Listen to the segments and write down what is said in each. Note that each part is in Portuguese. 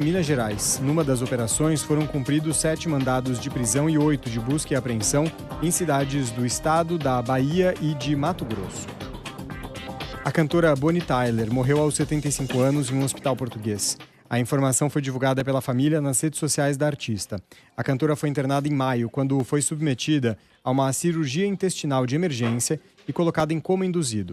Em Minas Gerais, numa das operações foram cumpridos 7 mandados de prisão e 8 de busca e apreensão em cidades do estado, da Bahia e de Mato Grosso. A cantora Bonnie Tyler morreu aos 75 anos em um hospital português. A informação foi divulgada pela família nas redes sociais da artista. A cantora foi internada em maio, quando foi submetida a uma cirurgia intestinal de emergência e colocada em coma induzido.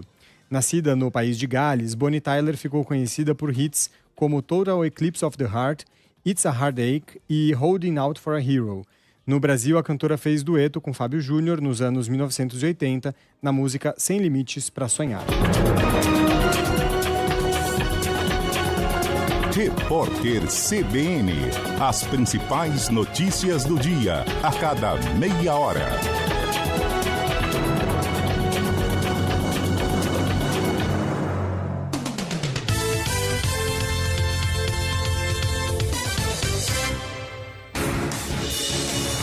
Nascida no país de Gales, Bonnie Tyler ficou conhecida por hits como Total Eclipse of the Heart, It's a Heartache e Holding Out for a Hero. No Brasil, a cantora fez dueto com Fábio Júnior nos anos 1980, na música Sem Limites pra Sonhar. Repórter CBN. As principais notícias do dia, a cada meia hora.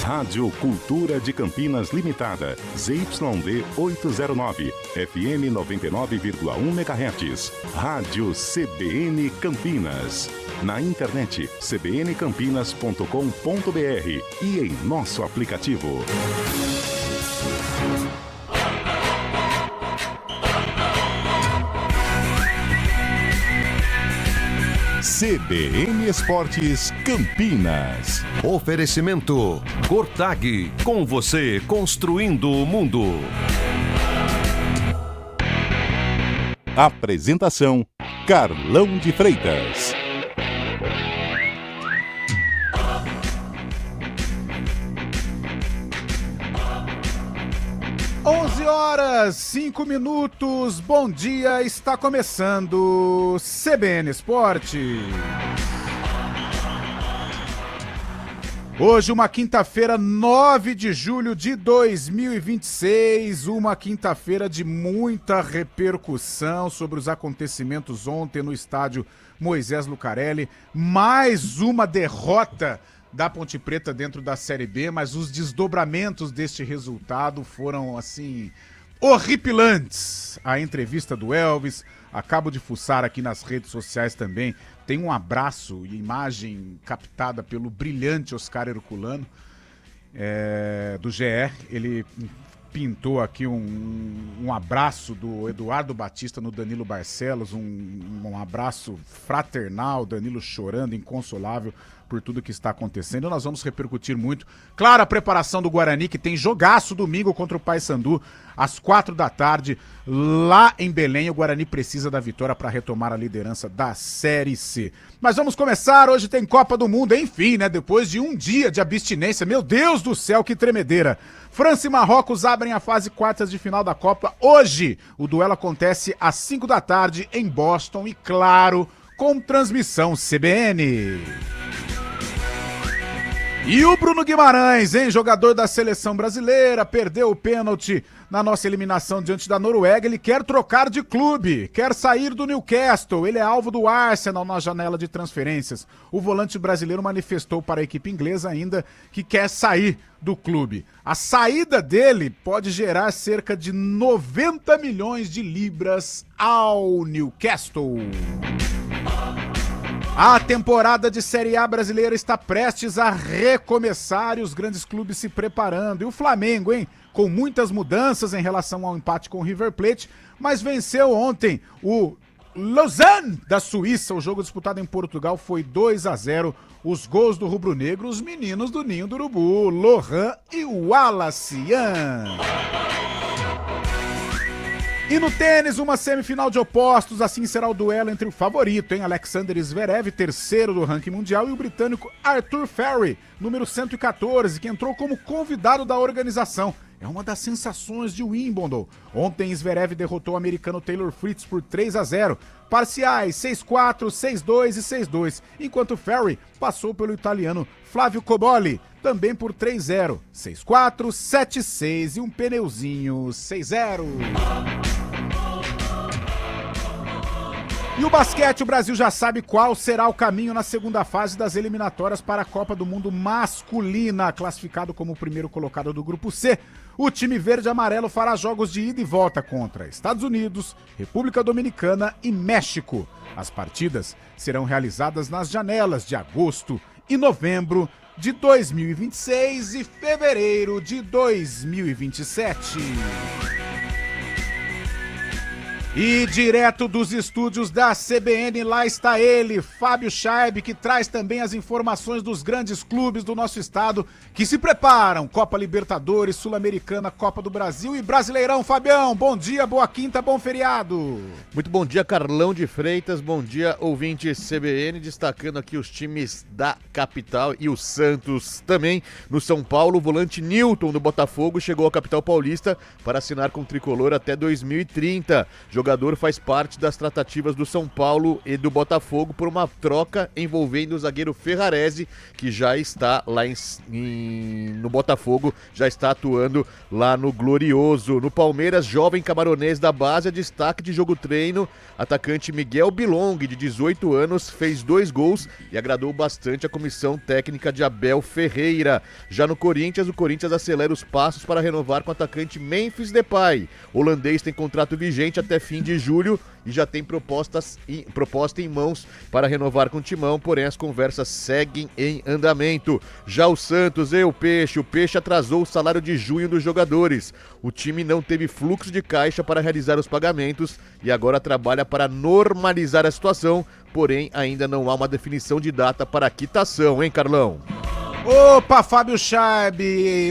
Rádio Cultura de Campinas Limitada, ZYD 809, FM 99,1 MHz. Rádio CBN Campinas. Na internet, cbncampinas.com.br e em nosso aplicativo. CBN Esportes Campinas. Oferecimento Cortag, com você construindo o mundo. Apresentação Carlão de Freitas. Horas, 5 minutos, bom dia, está começando CBN Esportes. Hoje, uma quinta-feira, 9 de julho de 2026, uma quinta-feira de muita repercussão sobre os acontecimentos ontem no estádio Moisés Lucarelli, mais uma derrota da Ponte Preta dentro da Série B, mas os desdobramentos deste resultado foram, assim, horripilantes. A entrevista do Elvis, acabo de fuçar aqui nas redes sociais também, tem um abraço e imagem captada pelo brilhante Oscar Herculano, do GE. Ele pintou aqui um abraço do Eduardo Batista no Danilo Barcelos, um abraço fraternal, Danilo chorando, inconsolável por tudo que está acontecendo. Nós vamos repercutir muito. Claro, a preparação do Guarani, que tem jogaço domingo contra o Paysandu, às 4 da tarde, lá em Belém. O Guarani precisa da vitória para retomar a liderança da Série C. Mas vamos começar, hoje tem Copa do Mundo, enfim, né? Depois de um dia de abstinência, meu Deus do céu, que tremedeira. França e Marrocos abrem a fase quartas de final da Copa hoje. O duelo acontece às 5 da tarde em Boston e, claro, com transmissão CBN. E o Bruno Guimarães, hein, jogador da seleção brasileira, perdeu o pênalti na nossa eliminação diante da Noruega. Ele quer trocar de clube, quer sair do Newcastle. Ele é alvo do Arsenal na janela de transferências. O volante brasileiro manifestou para a equipe inglesa ainda que quer sair do clube. A saída dele pode gerar cerca de 90 milhões de libras ao Newcastle. A temporada de Série A brasileira está prestes a recomeçar e os grandes clubes se preparando. E o Flamengo, hein, com muitas mudanças em relação ao empate com o River Plate, mas venceu ontem o Lausanne da Suíça. O jogo disputado em Portugal foi 2-0. Os gols do rubro-negro, os meninos do Ninho do Urubu, Lohan e Wallacian. E no tênis, uma semifinal de opostos, assim será o duelo entre o favorito, Alexander Zverev, terceiro do ranking mundial, e o britânico Arthur Ferry, número 114, que entrou como convidado da organização. É uma das sensações de Wimbledon. Ontem, Zverev derrotou o americano Taylor Fritz por 3-0. Parciais 6-4, 6-2 e 6-2, enquanto Ferry passou pelo italiano Flávio Cobolli, também por 3-0, 6-4, 7-6 e um pneuzinho 6-0. E o basquete, o Brasil já sabe qual será o caminho na segunda fase das eliminatórias para a Copa do Mundo masculina. Classificado como o primeiro colocado do Grupo C, o time verde e amarelo fará jogos de ida e volta contra Estados Unidos, República Dominicana e México. As partidas serão realizadas nas janelas de agosto e novembro de 2026 e fevereiro de 2027. E direto dos estúdios da CBN, lá está ele, Fábio Chaib, que traz também as informações dos grandes clubes do nosso estado que se preparam. Copa Libertadores, Sul-Americana, Copa do Brasil e Brasileirão. Fabião, bom dia, boa quinta, bom feriado. Muito bom dia, Carlão de Freitas, bom dia, ouvintes CBN, destacando aqui os times da capital e o Santos também. No São Paulo, o volante Nilton do Botafogo chegou à capital paulista para assinar com o tricolor até 2030. O jogador faz parte das tratativas do São Paulo e do Botafogo por uma troca envolvendo o zagueiro Ferrarese, que já está lá no Botafogo, já está atuando lá no Glorioso. No Palmeiras, jovem camaronês da base, é destaque de jogo-treino. Atacante Miguel Bilong, de 18 anos, fez 2 gols e agradou bastante a comissão técnica de Abel Ferreira. Já no Corinthians, o Corinthians acelera os passos para renovar com o atacante Memphis Depay. O holandês tem contrato vigente até fim de julho e já tem proposta em mãos para renovar com o Timão, porém as conversas seguem em andamento. Já o Santos e o Peixe atrasou o salário de junho dos jogadores. O time não teve fluxo de caixa para realizar os pagamentos e agora trabalha para normalizar a situação, porém ainda não há uma definição de data para a quitação, hein, Carlão? Opa, Fábio Chaib,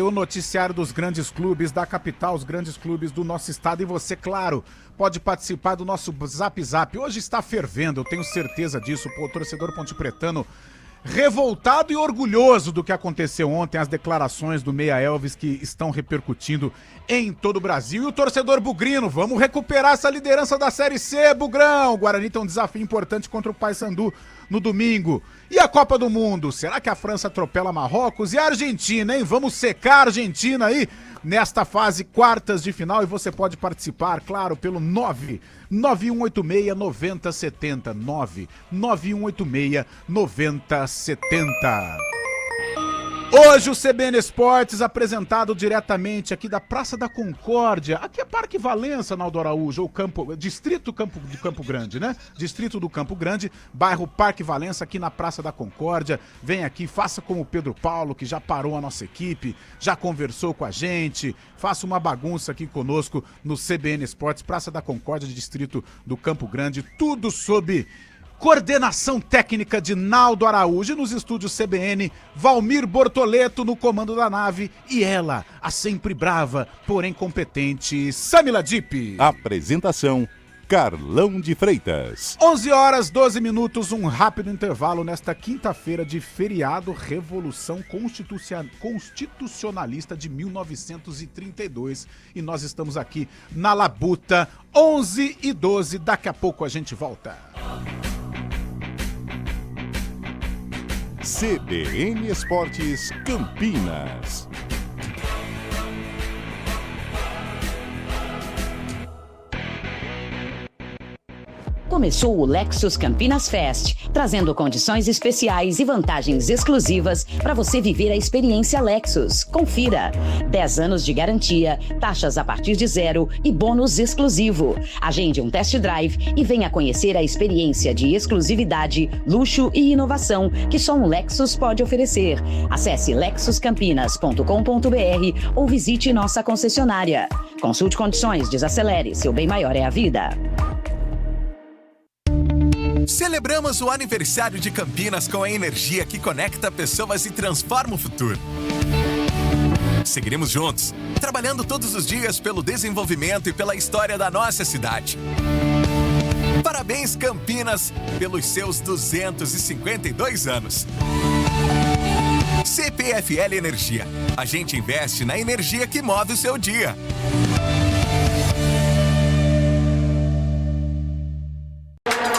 o noticiário dos grandes clubes da capital, os grandes clubes do nosso estado. E você, claro, pode participar do nosso Zap Zap. Hoje está fervendo, eu tenho certeza disso. O torcedor pontepretano revoltado e orgulhoso do que aconteceu ontem, as declarações do Meia Elvis que estão repercutindo em todo o Brasil. E o torcedor bugrino, vamos recuperar essa liderança da Série C, Bugrão. O Guarani tem um desafio importante contra o Paysandu no domingo. E a Copa do Mundo? Será que a França atropela Marrocos? E a Argentina, hein? Vamos secar a Argentina aí nesta fase quartas de final. E você pode participar, claro, pelo 99186-9070. 99186-9070. Hoje o CBN Esportes, apresentado diretamente aqui da Praça da Concórdia. Aqui é Parque Valença, Naldo Araújo, ou Distrito de Campo Grande, né? Distrito do Campo Grande, bairro Parque Valença, aqui na Praça da Concórdia. Vem aqui, faça como o Pedro Paulo, que já parou a nossa equipe, já conversou com a gente. Faça uma bagunça aqui conosco no CBN Esportes, Praça da Concórdia, Distrito do Campo Grande. Tudo sob coordenação técnica de Naldo Araújo. E nos estúdios CBN, Valmir Bortoleto no comando da nave e ela, a sempre brava, porém competente, Samila Dipp. Apresentação: Carlão de Freitas. 11h12, um rápido intervalo nesta quinta-feira de feriado, Revolução Constitucionalista de 1932. E nós estamos aqui na Labuta, 11h12, daqui a pouco a gente volta. CBN Esportes Campinas. Começou o Lexus Campinas Fest, trazendo condições especiais e vantagens exclusivas para você viver a experiência Lexus. Confira! 10 anos de garantia, taxas a partir de 0 e bônus exclusivo. Agende um test drive e venha conhecer a experiência de exclusividade, luxo e inovação que só um Lexus pode oferecer. Acesse lexuscampinas.com.br ou visite nossa concessionária. Consulte condições, desacelere, seu bem maior é a vida. Celebramos o aniversário de Campinas com a energia que conecta pessoas e transforma o futuro. Seguiremos juntos, trabalhando todos os dias pelo desenvolvimento e pela história da nossa cidade. Parabéns, Campinas, pelos seus 252 anos. CPFL Energia. A gente investe na energia que move o seu dia.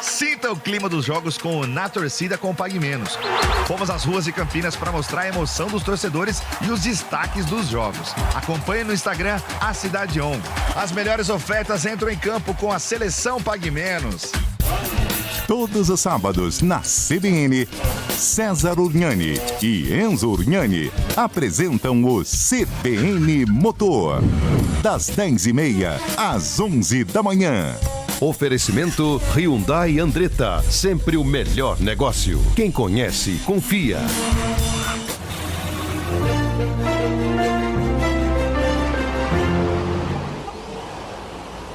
Sinta o clima dos jogos com o Na Torcida com Pague Menos. Fomos às ruas de Campinas para mostrar a emoção dos torcedores e os destaques dos jogos. Acompanhe no Instagram a Cidade On. As melhores ofertas entram em campo com a seleção Pague Menos. Todos os sábados, na CBN, César Urgnani e Enzo Urgnani apresentam o CBN Motor. Das 10h30 às 11 da manhã. Oferecimento Hyundai Andretta, sempre o melhor negócio. Quem conhece, confia.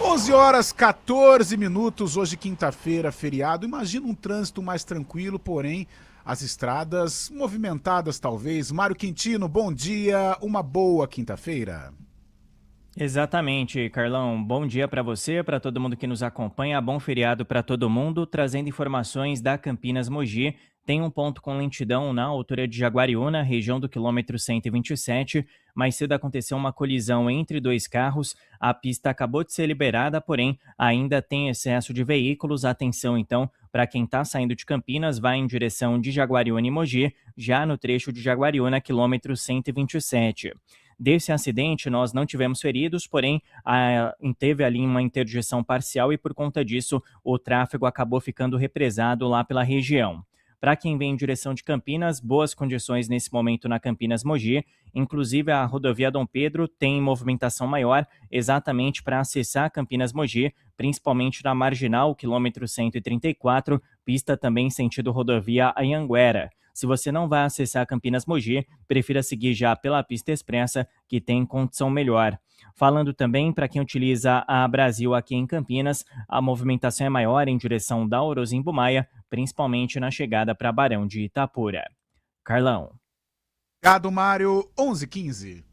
11h14, hoje quinta-feira, feriado. Imagina um trânsito mais tranquilo, porém as estradas movimentadas talvez. Mário Quintino, bom dia, uma boa quinta-feira. Exatamente, Carlão. Bom dia para você, para todo mundo que nos acompanha. Bom feriado para todo mundo. Trazendo informações da Campinas Mogi. Tem um ponto com lentidão na altura de Jaguariúna, região do quilômetro 127. Mais cedo aconteceu uma colisão entre dois carros. A pista acabou de ser liberada, porém ainda tem excesso de veículos. Atenção então para quem está saindo de Campinas, vai em direção de Jaguariúna e Mogi, já no trecho de Jaguariúna, quilômetro 127. Desse acidente, nós não tivemos feridos, porém teve ali uma interdição parcial e por conta disso o tráfego acabou ficando represado lá pela região. Para quem vem em direção de Campinas, boas condições nesse momento na Campinas Mogi, inclusive a rodovia Dom Pedro tem movimentação maior exatamente para acessar Campinas Mogi, principalmente na Marginal, quilômetro 134, pista também sentido rodovia Anhanguera. Se você não vai acessar Campinas Mogi, prefira seguir já pela pista expressa, que tem condição melhor. Falando também para quem utiliza a Brasil aqui em Campinas, a movimentação é maior em direção da Orozimbo Maia, principalmente na chegada para Barão de Itapura. Carlão. Obrigado, Mário. 11h15.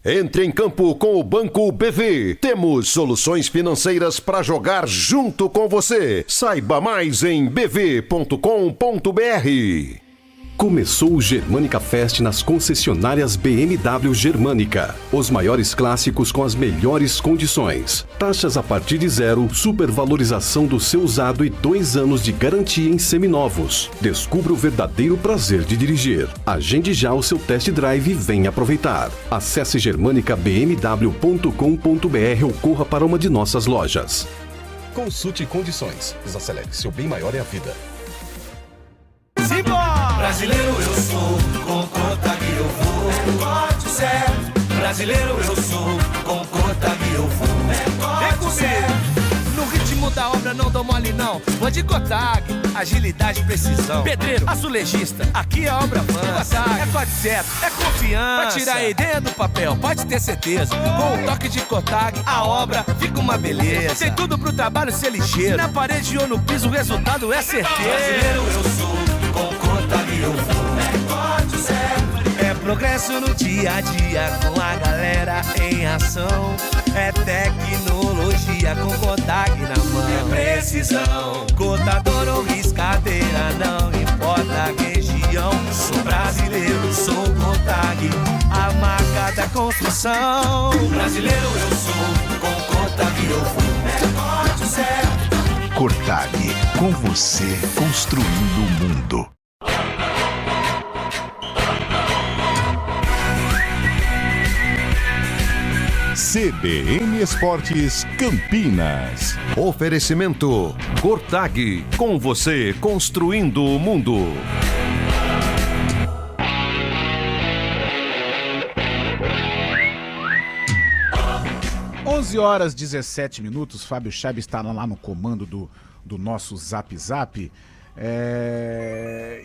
Entre em campo com o Banco BV. Temos soluções financeiras para jogar junto com você. Saiba mais em bv.com.br. Começou o Germânica Fest nas concessionárias BMW Germânica. Os maiores clássicos com as melhores condições. Taxas a partir de 0, supervalorização do seu usado e 2 anos de garantia em seminovos. Descubra o verdadeiro prazer de dirigir. Agende já o seu test drive e venha aproveitar. Acesse germanicabmw.com.br ou corra para uma de nossas lojas. Consulte condições. Desacelere, seu bem maior é a vida. Brasileiro eu sou, com Cotag eu vou. É corte certo. Brasileiro eu sou, com Cotag eu vou. É corte certo. No ritmo da obra não dou mole não. Vou de Cotag, agilidade e precisão. Pedreiro, azulejista, aqui é obra avança. É corte certo, é confiança. Vai tirar a ideia do papel, pode ter certeza. Com o toque de Cotag, a obra fica uma beleza. Tem tudo pro trabalho ser ligeiro. Na parede ou no piso o resultado é certeza. Brasileiro eu sou, com Cotag eu vou. É corte certo. É progresso no dia a dia com a galera em ação. É tecnologia com Cotag na mão. É precisão. Cotador ou riscadeira, não importa a região. Sou brasileiro, sou Cotag, a marca da construção. Brasileiro eu sou, com Cotag eu vou. É corte certo. Cotag, com você construindo o mundo. CBN Esportes Campinas. Oferecimento Cortag, com você construindo o mundo. 11h17. Fábio Chaves está lá no comando do nosso Zap Zap.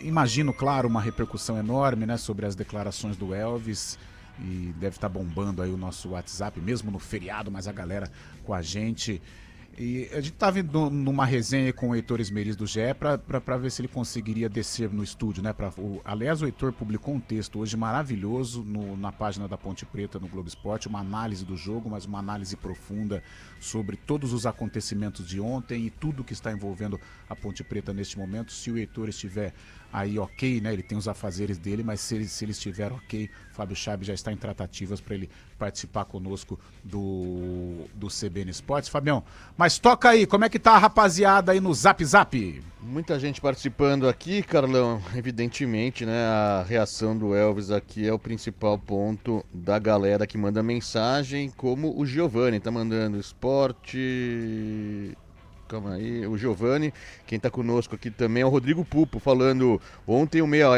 Imagino, claro, uma repercussão enorme, né, sobre as declarações do Elvis. E deve estar bombando aí o nosso WhatsApp, mesmo no feriado, mas a galera com a gente. E a gente estava numa resenha com o Heitor Esmeriz do GE para ver se ele conseguiria descer no estúdio, né? Aliás, o Heitor publicou um texto hoje maravilhoso na página da Ponte Preta no Globo Esporte, uma análise do jogo, mas uma análise profunda sobre todos os acontecimentos de ontem e tudo que está envolvendo a Ponte Preta neste momento. Se o Heitor estiver aí ok, né? Ele tem os afazeres dele, mas se ele estiver ok, Fábio Chaves já está em tratativas para ele participar conosco do CBN Esportes. Fabião, mas toca aí, como é que tá a rapaziada aí no Zap Zap? Muita gente participando aqui, Carlão. Evidentemente, né, a reação do Elvis aqui é o principal ponto da galera que manda mensagem, como o Giovanni tá mandando esporte... calma aí, o Giovanni, quem tá conosco aqui também é o Rodrigo Pupo, falando, ontem o meia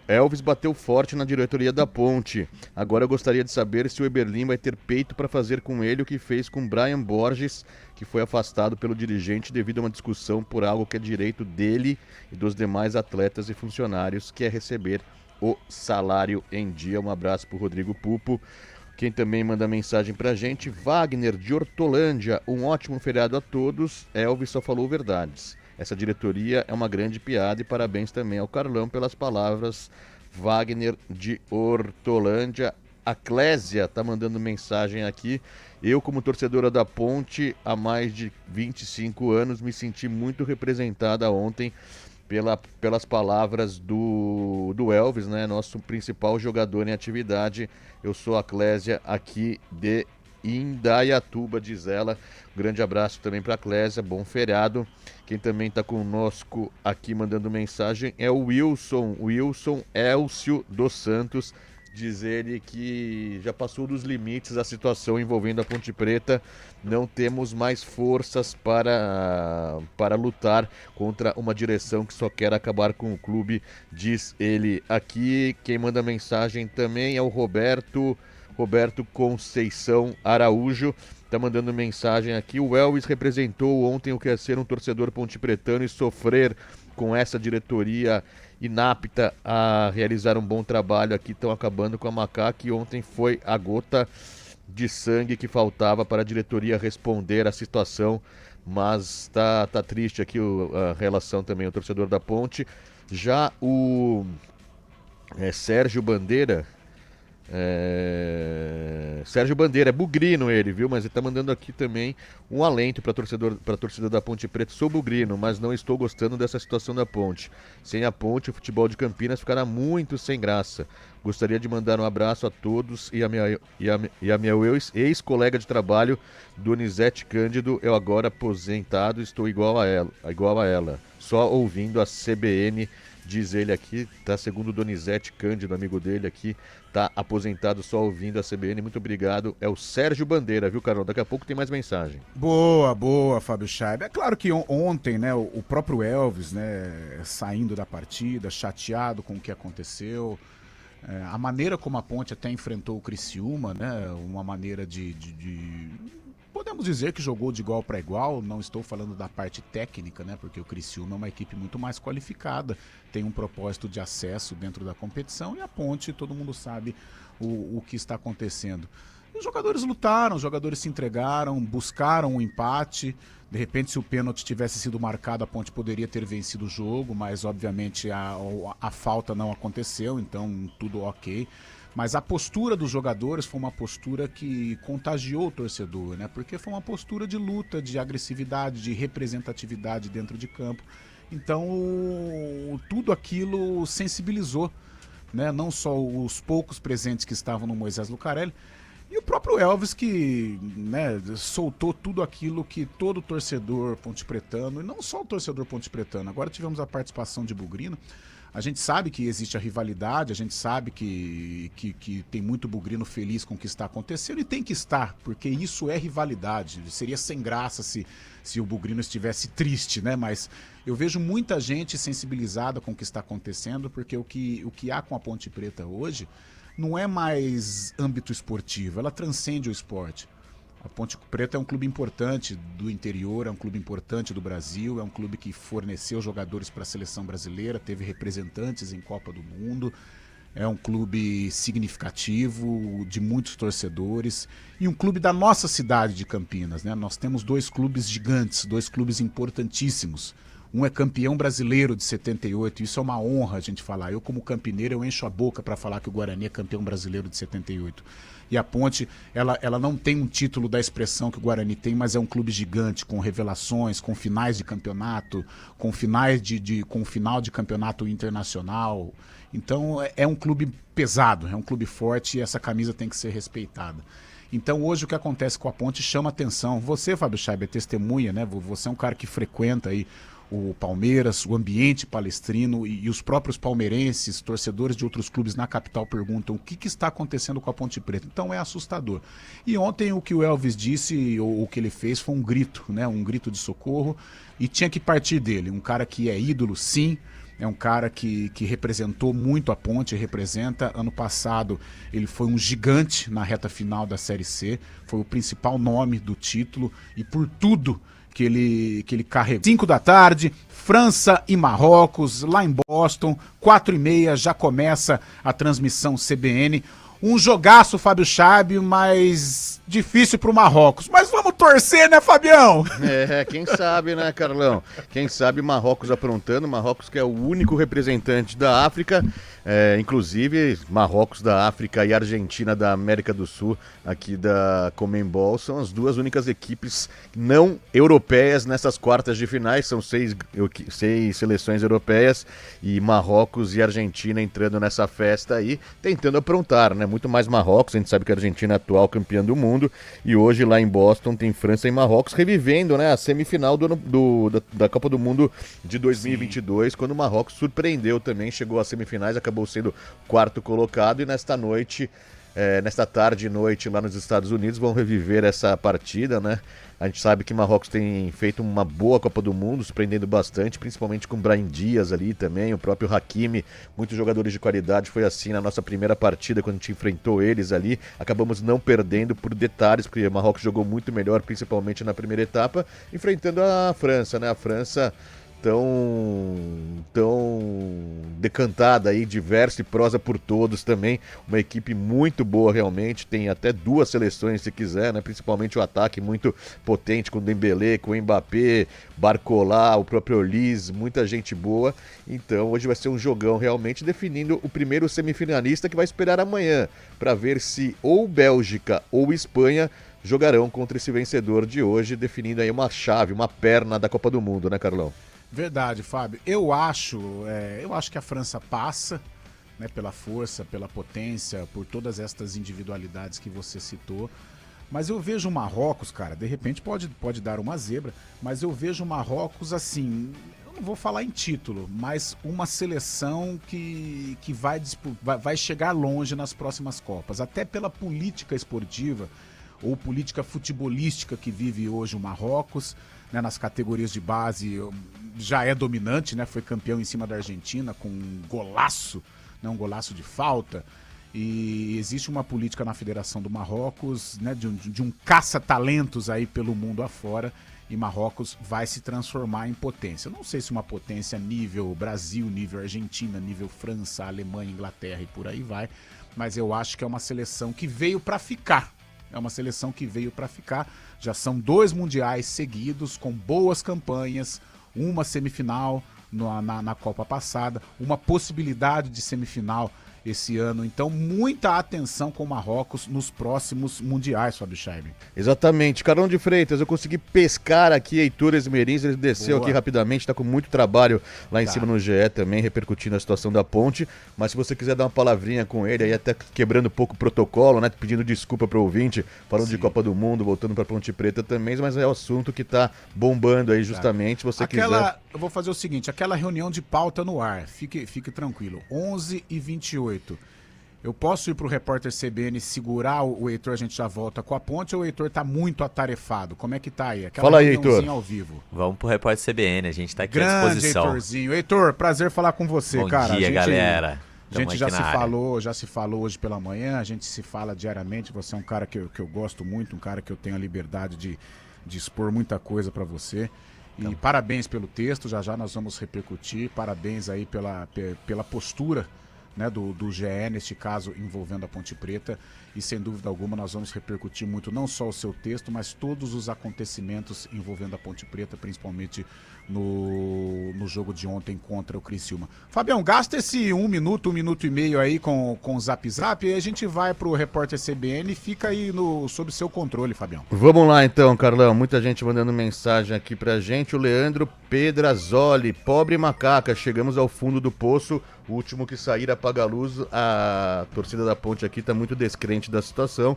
Elvis bateu forte na diretoria da Ponte, agora eu gostaria de saber se o Eberlin vai ter peito para fazer com ele o que fez com Brian Borges, que foi afastado pelo dirigente devido a uma discussão por algo que é direito dele e dos demais atletas e funcionários, que é receber o salário em dia. Um abraço pro Rodrigo Pupo. Quem também manda mensagem pra gente, Wagner de Hortolândia, um ótimo feriado a todos, Elvis só falou verdades. Essa diretoria é uma grande piada e parabéns também ao Carlão pelas palavras. Wagner de Hortolândia. A Clésia tá mandando mensagem aqui. Eu, como torcedora da Ponte, há mais de 25 anos, me senti muito representada ontem pelas palavras do Elvis, né? Nosso principal jogador em atividade. Eu sou a Clésia aqui de Indaiatuba, diz ela. Um grande abraço também para a Clésia, bom feriado. Quem também está conosco aqui mandando mensagem é o Wilson Elcio dos Santos. Diz ele que já passou dos limites a situação envolvendo a Ponte Preta. Não temos mais forças para lutar contra uma direção que só quer acabar com o clube, diz ele aqui. Quem manda mensagem também é o Roberto Conceição Araújo. Está mandando mensagem aqui. O Elvis representou ontem o que é ser um torcedor pontepretano e sofrer com essa diretoria inapta a realizar um bom trabalho aqui, estão acabando com a Macaca, e ontem foi a gota de sangue que faltava para a diretoria responder à situação, mas tá triste aqui a relação também, o torcedor da Ponte. Já o Sérgio Bandeira, é bugrino ele, viu? Mas ele tá mandando aqui também um alento para a torcida da Ponte Preta. Sou bugrino, mas não estou gostando dessa situação da Ponte. Sem a Ponte, o futebol de Campinas ficará muito sem graça. Gostaria de mandar um abraço a todos e a minha ex-colega de trabalho, Donizete Cândido. Eu agora aposentado, estou igual a ela. Só ouvindo a CBN, diz ele aqui, tá? Segundo o Donizete Cândido, amigo dele aqui, tá aposentado só ouvindo a CBN. Muito obrigado. É o Sérgio Bandeira, viu, Carol? Daqui a pouco tem mais mensagem. Boa, Fábio Scheib. É claro que ontem, né, o próprio Elvis, né, saindo da partida, chateado com o que aconteceu, a maneira como a Ponte até enfrentou o Criciúma, né, uma maneira podemos dizer que jogou de igual para igual. Não estou falando da parte técnica, né? Porque o Criciúma é uma equipe muito mais qualificada, tem um propósito de acesso dentro da competição, e a Ponte, todo mundo sabe o que está acontecendo. Os jogadores lutaram, os jogadores se entregaram, buscaram um empate. De repente, se o pênalti tivesse sido marcado, a Ponte poderia ter vencido o jogo, mas obviamente a falta não aconteceu, então tudo ok. Mas a postura dos jogadores foi uma postura que contagiou o torcedor, né? Porque foi uma postura de luta, de agressividade, de representatividade dentro de campo. Então, tudo aquilo sensibilizou, né? Não só os poucos presentes que estavam no Moisés Lucarelli, e o próprio Elvis, que, né, soltou tudo aquilo que todo torcedor pontepretano, e não só o torcedor pontepretano, agora tivemos a participação de Bugrino. A gente sabe que existe a rivalidade, a gente sabe que tem muito bugrino feliz com o que está acontecendo, e tem que estar, porque isso é rivalidade. Seria sem graça se o bugrino estivesse triste, né? Mas eu vejo muita gente sensibilizada com o que está acontecendo, porque o que há com a Ponte Preta hoje não é mais âmbito esportivo, ela transcende o esporte. A Ponte Preta é um clube importante do interior, é um clube importante do Brasil, é um clube que forneceu jogadores para a seleção brasileira, teve representantes em Copa do Mundo, é um clube significativo, de muitos torcedores, e um clube da nossa cidade de Campinas, né? Nós temos dois clubes gigantes, dois clubes importantíssimos. Um é campeão brasileiro de 78, isso é uma honra a gente falar. Eu, como campineiro, eu encho a boca para falar que o Guarani é campeão brasileiro de 78. E a Ponte, ela não tem um título da expressão que o Guarani tem, mas é um clube gigante, com revelações, com finais de campeonato, com final de campeonato internacional. Então é um clube pesado, é um clube forte, e essa camisa tem que ser respeitada. Então hoje o que acontece com a Ponte chama atenção. Você, Fábio Scheib, é testemunha, né? Você é um cara que frequenta aí o Palmeiras, o ambiente palestrino e os próprios palmeirenses, torcedores de outros clubes na capital perguntam o que está acontecendo com a Ponte Preta. Então é assustador. E ontem o que o Elvis disse, ou o que ele fez, foi um grito, né? Um grito de socorro, e tinha que partir dele. Um cara que é ídolo, sim, é um cara que representou muito a Ponte, representa. Ano passado ele foi um gigante na reta final da Série C, foi o principal nome do título, e por tudo que ele carregou. 5 da tarde, França e Marrocos, lá em Boston, 4h30 já começa a transmissão CBN. Um jogaço, Fábio Chab, mas difícil pro Marrocos. Mas vamos torcer, né, Fabião? Quem sabe, né, Carlão? Quem sabe Marrocos aprontando, Marrocos que é o único representante da África, inclusive Marrocos da África e Argentina da América do Sul, aqui da Conmebol, são as duas únicas equipes não europeias nessas quartas de finais, são seis seleções europeias, e Marrocos e Argentina entrando nessa festa aí, tentando aprontar, né? Muito mais Marrocos, a gente sabe que a Argentina é a atual campeã do mundo, e hoje lá em Boston tem França e Marrocos revivendo, né, a semifinal da Copa do Mundo de 2022, Sim. Quando o Marrocos surpreendeu também, chegou às semifinais, acabou sendo quarto colocado, e nesta tarde e noite lá nos Estados Unidos vão reviver essa partida, né? A gente sabe que Marrocos tem feito uma boa Copa do Mundo, surpreendendo bastante, principalmente com o Brahim Dias ali também, o próprio Hakimi, muitos jogadores de qualidade. Foi assim na nossa primeira partida, quando a gente enfrentou eles ali, acabamos não perdendo por detalhes, porque o Marrocos jogou muito melhor, principalmente na primeira etapa, enfrentando a França, né? A França tão decantada aí, diversa e prosa por todos também, uma equipe muito boa realmente, tem até duas seleções se quiser, né? Principalmente o ataque muito potente com o Dembélé, com o Mbappé, Barcola, o próprio Olise, muita gente boa. Então hoje vai ser um jogão realmente, definindo o primeiro semifinalista, que vai esperar amanhã para ver se ou Bélgica ou Espanha jogarão contra esse vencedor de hoje, definindo aí uma chave, uma perna da Copa do Mundo, né, Carlão? Verdade, Fábio. Eu acho que a França passa, né, pela força, pela potência, por todas estas individualidades que você citou. Mas eu vejo o Marrocos, cara, de repente pode dar uma zebra, mas eu vejo o Marrocos assim, eu não vou falar em título, mas uma seleção que vai chegar longe nas próximas Copas, até pela política esportiva ou política futebolística que vive hoje o Marrocos, né, nas categorias de base já é dominante, né, foi campeão em cima da Argentina com um golaço, né, um golaço de falta, e existe uma política na Federação do Marrocos, né, de um caça-talentos aí pelo mundo afora, e Marrocos vai se transformar em potência. Eu não sei se uma potência nível Brasil, nível Argentina, nível França, Alemanha, Inglaterra e por aí vai, mas eu acho que é uma seleção que veio para ficar. É uma seleção que veio para ficar. Já são 2 mundiais seguidos, com boas campanhas, uma semifinal na Copa passada, uma possibilidade de semifinal esse ano. Então, muita atenção com o Marrocos nos próximos mundiais, Fábio Scheibe. Exatamente. Carlão de Freitas, eu consegui pescar aqui Heitor Esmerins, ele desceu aqui rapidamente, está com muito trabalho lá em cima no GE também, repercutindo a situação da Ponte, mas se você quiser dar uma palavrinha com ele, aí até quebrando um pouco o protocolo, né, pedindo desculpa para o ouvinte, falando de Copa do Mundo, voltando para Ponte Preta também, mas é o assunto que está bombando aí justamente, se você quiser... Eu vou fazer o seguinte, aquela reunião de pauta no ar, fique tranquilo, 11h28. Eu posso ir pro repórter CBN segurar o Heitor, a gente já volta com a Ponte, ou o Heitor tá muito atarefado? Como é que tá aí? Fala aí, Heitor. Ao vivo. Vamos pro repórter CBN, a gente tá aqui Grande à disposição. Heitorzinho. Heitor, prazer falar com você, Bom cara. Bom dia, galera. A gente já se falou hoje pela manhã, a gente se fala diariamente, você é um cara que eu gosto muito, um cara que eu tenho a liberdade de expor muita coisa pra você. E parabéns pelo texto, já nós vamos repercutir, parabéns aí pela postura, né, do GE, neste caso envolvendo a Ponte Preta, e sem dúvida alguma nós vamos repercutir muito, não só o seu texto, mas todos os acontecimentos envolvendo a Ponte Preta, principalmente no jogo de ontem contra o Criciúma. Fabião, gasta esse 1 minuto e meio aí com o Zap Zap, e a gente vai pro repórter CBN e fica aí sob seu controle, Fabião. Vamos lá então, Carlão, muita gente mandando mensagem aqui pra gente, o Leandro Pedrazoli, pobre macaca, chegamos ao fundo do poço, o último que sair apaga a luz, a torcida da Ponte aqui tá muito descrente da situação.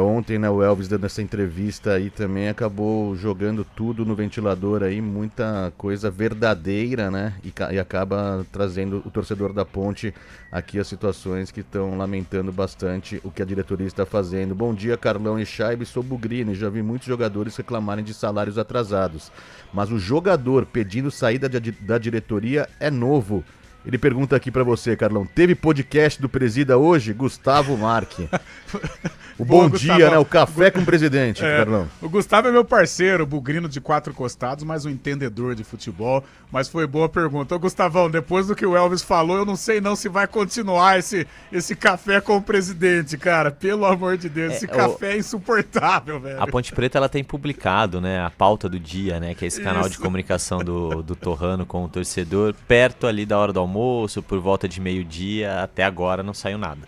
Ontem, né, o Elvis dando essa entrevista aí também acabou jogando tudo no ventilador aí, muita coisa verdadeira, né? E acaba trazendo o torcedor da Ponte aqui as situações que estão lamentando bastante o que a diretoria está fazendo. Bom dia, Carlão e Chaibe, sou Bugrini, já vi muitos jogadores reclamarem de salários atrasados, mas o jogador pedindo saída da diretoria é novo. Ele pergunta aqui pra você, Carlão, teve podcast do Presida hoje? Gustavo Marque. O bom dia, né? O café com o presidente, Carlão. O Gustavo é meu parceiro, bugrino de 4 costados, mas um entendedor de futebol. Mas foi boa pergunta. Ô, Gustavão, depois do que o Elvis falou, eu não sei não se vai continuar esse café com o presidente, cara. Pelo amor de Deus, esse café é insuportável, velho. A Ponte Preta, ela tem publicado, né, a pauta do dia, né, que é esse canal de comunicação do Torrano com o torcedor, perto ali da hora do almoço, por volta de meio-dia, até agora não saiu nada.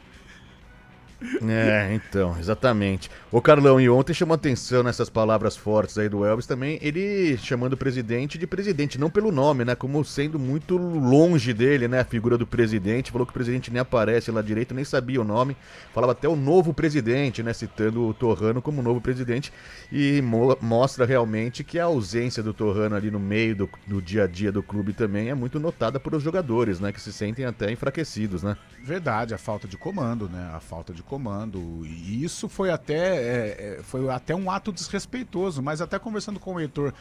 Então, exatamente. Ô Carlão, e ontem chamou atenção nessas palavras fortes aí do Elvis também, ele chamando o presidente de presidente, não pelo nome, né, como sendo muito longe dele, né, a figura do presidente, falou que o presidente nem aparece lá direito, nem sabia o nome, falava até o novo presidente, né, citando o Torrano como novo presidente, e mostra realmente que a ausência do Torrano ali no meio do dia a dia do clube também é muito notada por os jogadores, né, que se sentem até enfraquecidos, né. Verdade, a falta de comando, né, a falta de comando, e isso foi até um ato desrespeitoso, mas até conversando com o Heitor,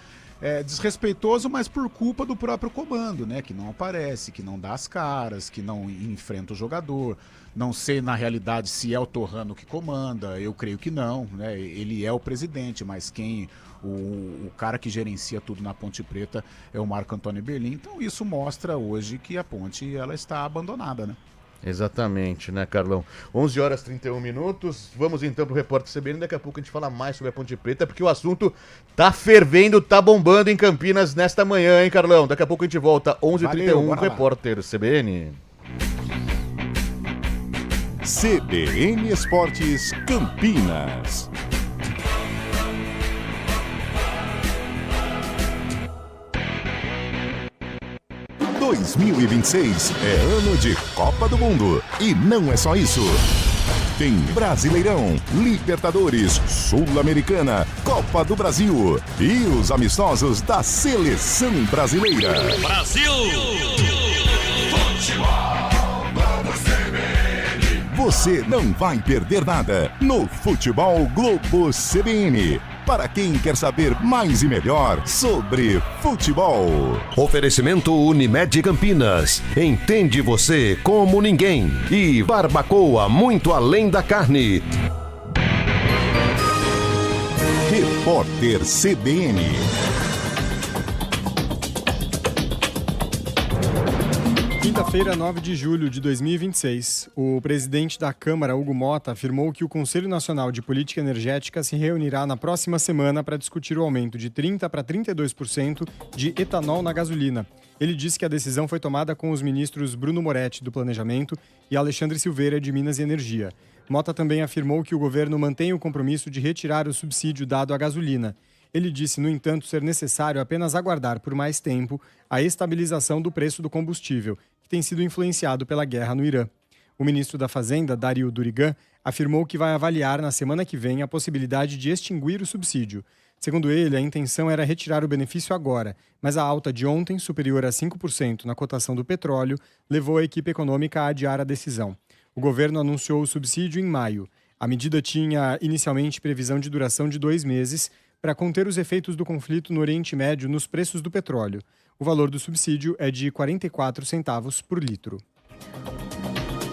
desrespeitoso, mas por culpa do próprio comando, né, que não aparece, que não dá as caras, que não enfrenta o jogador, não sei na realidade se é o Torrano que comanda, eu creio que não, né, ele é o presidente, mas o cara que gerencia tudo na Ponte Preta é o Marco Antônio Berlim, então isso mostra hoje que a Ponte ela está abandonada, né. Exatamente, né, Carlão? 11 horas e 31 minutos. Vamos então pro Repórter CBN. Daqui a pouco a gente fala mais sobre a Ponte Preta, porque o assunto tá fervendo, tá bombando em Campinas nesta manhã, hein, Carlão? Daqui a pouco a gente volta, 11h31, Repórter CBN. CBN Esportes Campinas. Em 2026 é ano de Copa do Mundo. E não é só isso. Tem Brasileirão, Libertadores, Sul-Americana, Copa do Brasil e os amistosos da Seleção Brasileira. Brasil! Futebol, vamos CBN! Você não vai perder nada no Futebol Globo CBN. Para quem quer saber mais e melhor sobre futebol. Oferecimento Unimed Campinas. Entende você como ninguém. E Barbacoa, muito além da carne. Repórter CBN. Quinta-feira, 9 de julho de 2026, o presidente da Câmara, Hugo Mota, afirmou que o Conselho Nacional de Política Energética se reunirá na próxima semana para discutir o aumento de 30% para 32% de etanol na gasolina. Ele disse que a decisão foi tomada com os ministros Bruno Moretti, do Planejamento, e Alexandre Silveira, de Minas e Energia. Mota também afirmou que o governo mantém o compromisso de retirar o subsídio dado à gasolina. Ele disse, no entanto, ser necessário apenas aguardar por mais tempo a estabilização do preço do combustível, que tem sido influenciado pela guerra no Irã. O ministro da Fazenda, Dario Durigan, afirmou que vai avaliar na semana que vem a possibilidade de extinguir o subsídio. Segundo ele, a intenção era retirar o benefício agora, mas a alta de ontem, superior a 5% na cotação do petróleo, levou a equipe econômica a adiar a decisão. O governo anunciou o subsídio em maio. A medida tinha inicialmente previsão de duração de 2 meses, para conter os efeitos do conflito no Oriente Médio nos preços do petróleo. O valor do subsídio é de 44 centavos por litro.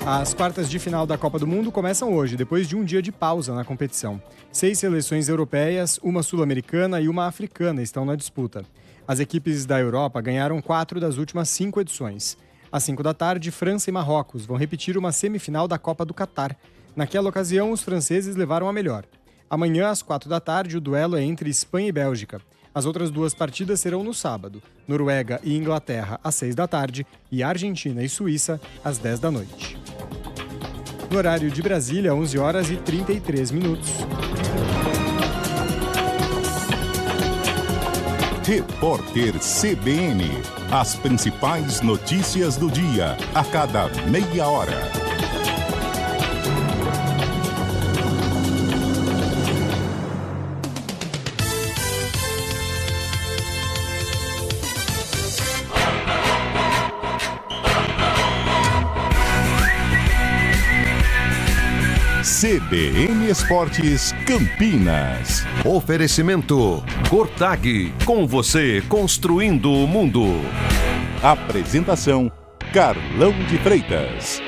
As quartas de final da Copa do Mundo começam hoje, depois de um dia de pausa na competição. 6 seleções europeias, uma sul-americana e uma africana estão na disputa. As equipes da Europa ganharam 4 das últimas 5 edições. Às 5 da tarde, França e Marrocos vão repetir uma semifinal da Copa do Catar. Naquela ocasião, os franceses levaram a melhor. Amanhã, às 4 da tarde, o duelo é entre Espanha e Bélgica. As outras 2 partidas serão no sábado. Noruega e Inglaterra, às 6 da tarde, e Argentina e Suíça, às 10 da noite. No horário de Brasília, 11 horas e 33 minutos. Repórter CBN. As principais notícias do dia, a cada meia hora. CBN Esportes Campinas. Oferecimento Cortag, com você construindo o mundo. Apresentação Carlão de Freitas.